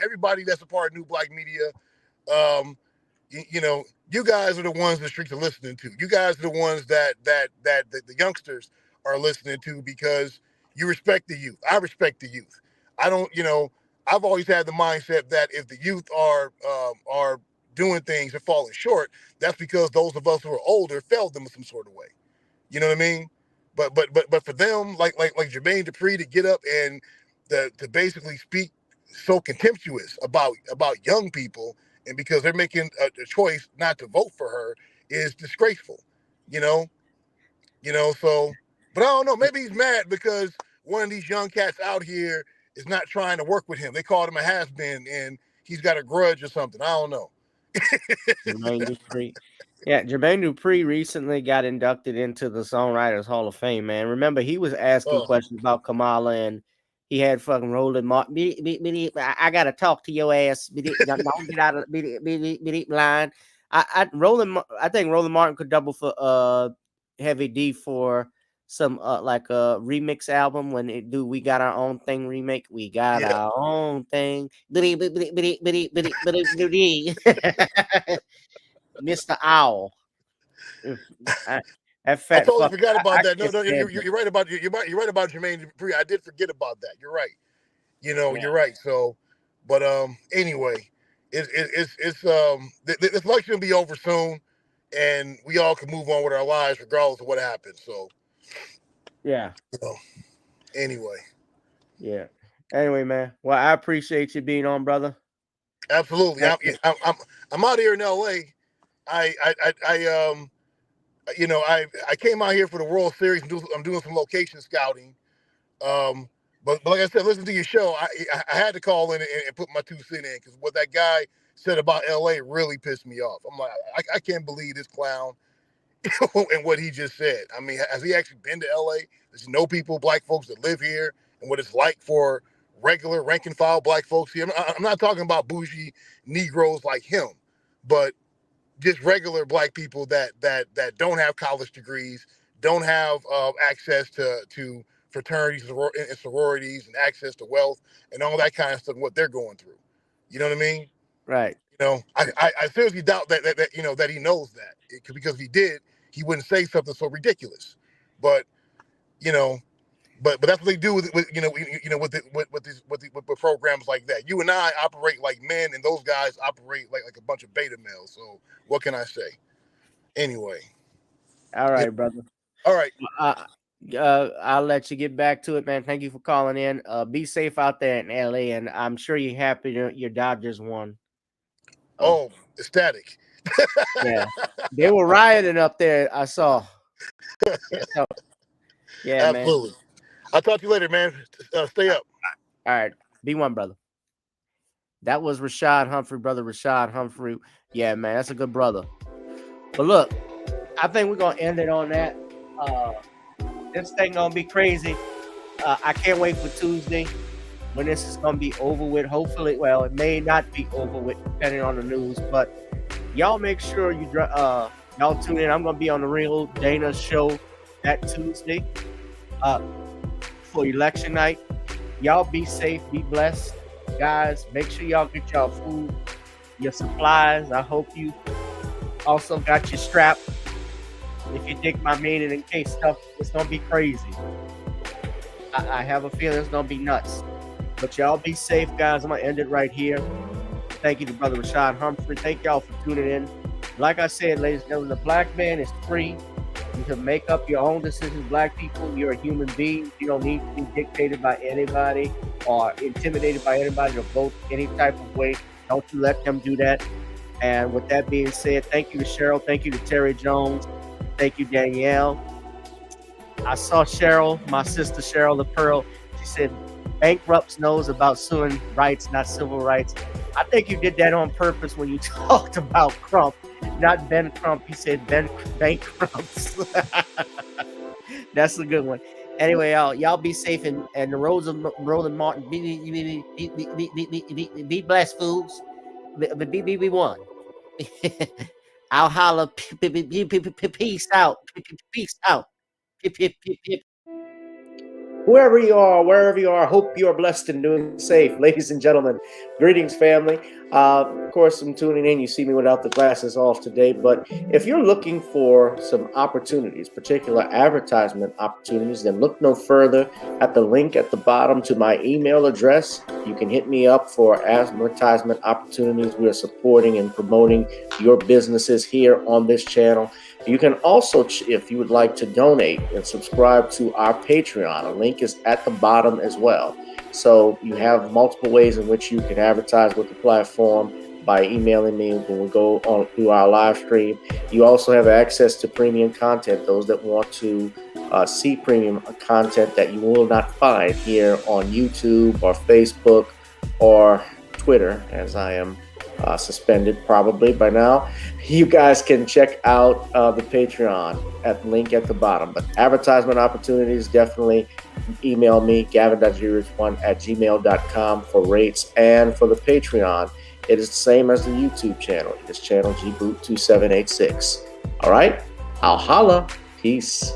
everybody that's a part of New Black Media. You guys are the ones the streets are listening to. You guys are the ones that the youngsters are listening to, because you respect the youth. I respect the youth. I don't, I've always had the mindset that if the youth are doing things and falling short, that's because those of us who are older failed them in some sort of way. You know what I mean? But for them, like Jermaine Dupri, to get up and to basically speak so contemptuous about young people, and because they're making a choice not to vote for her, is disgraceful. So, but I don't know. Maybe he's mad because one of these young cats out here is not trying to work with him. They called him a has-been, and he's got a grudge or something. I don't know. Jermaine Dupri. Yeah, Jermaine Dupri recently got inducted into the Songwriters Hall of Fame, man. Remember, he was asking questions about Kamala, and he had fucking Roland Martin. I got to talk to your ass. Don't get out of the line. I think Roland Martin could double for Heavy D for some like a remix album when it do We Got Our Own Thing remake. We got our own thing. Mr. Owl. I totally forgot about that. No, you're right about you're right about Jermaine Dupri. I did forget about that. You're right. You're right. So, but anyway, it's this election will be over soon, and we all can move on with our lives regardless of what happens. So, yeah. Anyway. Yeah. Anyway, man. Well, I appreciate you being on, brother. Absolutely. I'm out here in LA. I came out here for the World Series. I'm doing some location scouting. But like I said, listen to your show. I had to call in and put my 2 cents in, because what that guy said about LA really pissed me off. I'm like, I can't believe this clown in what he just said. I mean, has he actually been to LA? Does he know people, black folks that live here, and what it's like for regular rank and file black folks here? I'm not talking about bougie Negroes like him, but just regular black people that don't have college degrees, don't have access to fraternities and sororities, and access to wealth and all that kind of stuff, and what they're going through. You know what I mean? Right. You know, I seriously doubt that you know that he knows that, because if he did, he wouldn't say something so ridiculous. But you know, but that's what they do with with programs like that. You and I operate like men, and those guys operate like a bunch of beta males. So what can I say? Anyway. All right, brother. All right. I'll let you get back to it, man. Thank you for calling in. Be safe out there in LA, and I'm sure you're happy your Dodgers won. Oh, ecstatic. Yeah, they were rioting up there. I saw. Yeah, absolutely. Man. I'll talk to you later, man. Stay up. All right, be one, brother. That was Rashad Humphrey, brother Rashad Humphrey. Yeah, man, that's a good brother. But look, I think we're gonna end it on that. This thing gonna be crazy. I can't wait for Tuesday when this is gonna be over with. Hopefully, well, it may not be over with depending on the news, but y'all make sure you y'all tune in. I'm gonna be on the Real Dana show that Tuesday for election night. Y'all be safe, be blessed, guys. Make sure y'all get y'all food, your supplies. I hope you also got your strap. If you dig my meaning, in case stuff is gonna be crazy. I have a feeling it's gonna be nuts. But y'all be safe, guys. I'm gonna end it right here. Thank you to brother Rashad Humphrey. Thank y'all for tuning in. Like I said, ladies and gentlemen, the black man is free. You can make up your own decisions. Black people, you're a human being. You don't need to be dictated by anybody or intimidated by anybody to vote any type of way. Don't you let them do that. And with that being said, thank you to Cheryl. Thank you to Terry Jones. Thank you, Danielle. I saw Cheryl, my sister Cheryl the Pearl. She said, bankrupts knows about suing rights, not civil rights. I think you did that on purpose when you talked about Crump, not Ben Crump. You said bankrupts. That's a good one. Anyway, y'all be safe, and the Roland Martin, be blessed, fools. Be one. I'll holla. Peace out. Peace out. Whoever you are, wherever you are, hope you are blessed and doing safe. Ladies and gentlemen, greetings, family. Of course, I'm tuning in. You see me without the glasses off today. But if you're looking for some opportunities, particular advertisement opportunities, then look no further at the link at the bottom to my email address. You can hit me up for advertisement opportunities. We are supporting and promoting your businesses here on this channel. You can also, if you would like to donate and subscribe to our Patreon, a link is at the bottom as well. So you have multiple ways in which you can advertise with the platform by emailing me when we go on through our live stream. You also have access to premium content, those that want to see premium content that you will not find here on YouTube or Facebook or Twitter, as I am suspended probably by now. You guys can check out the Patreon at the link at the bottom. But advertisement opportunities, definitely email me, gavin.gurich1@gmail.com for rates. And for the Patreon, it is the same as the YouTube channel. It is channel GBoot2786. All right, I'll holla. Peace.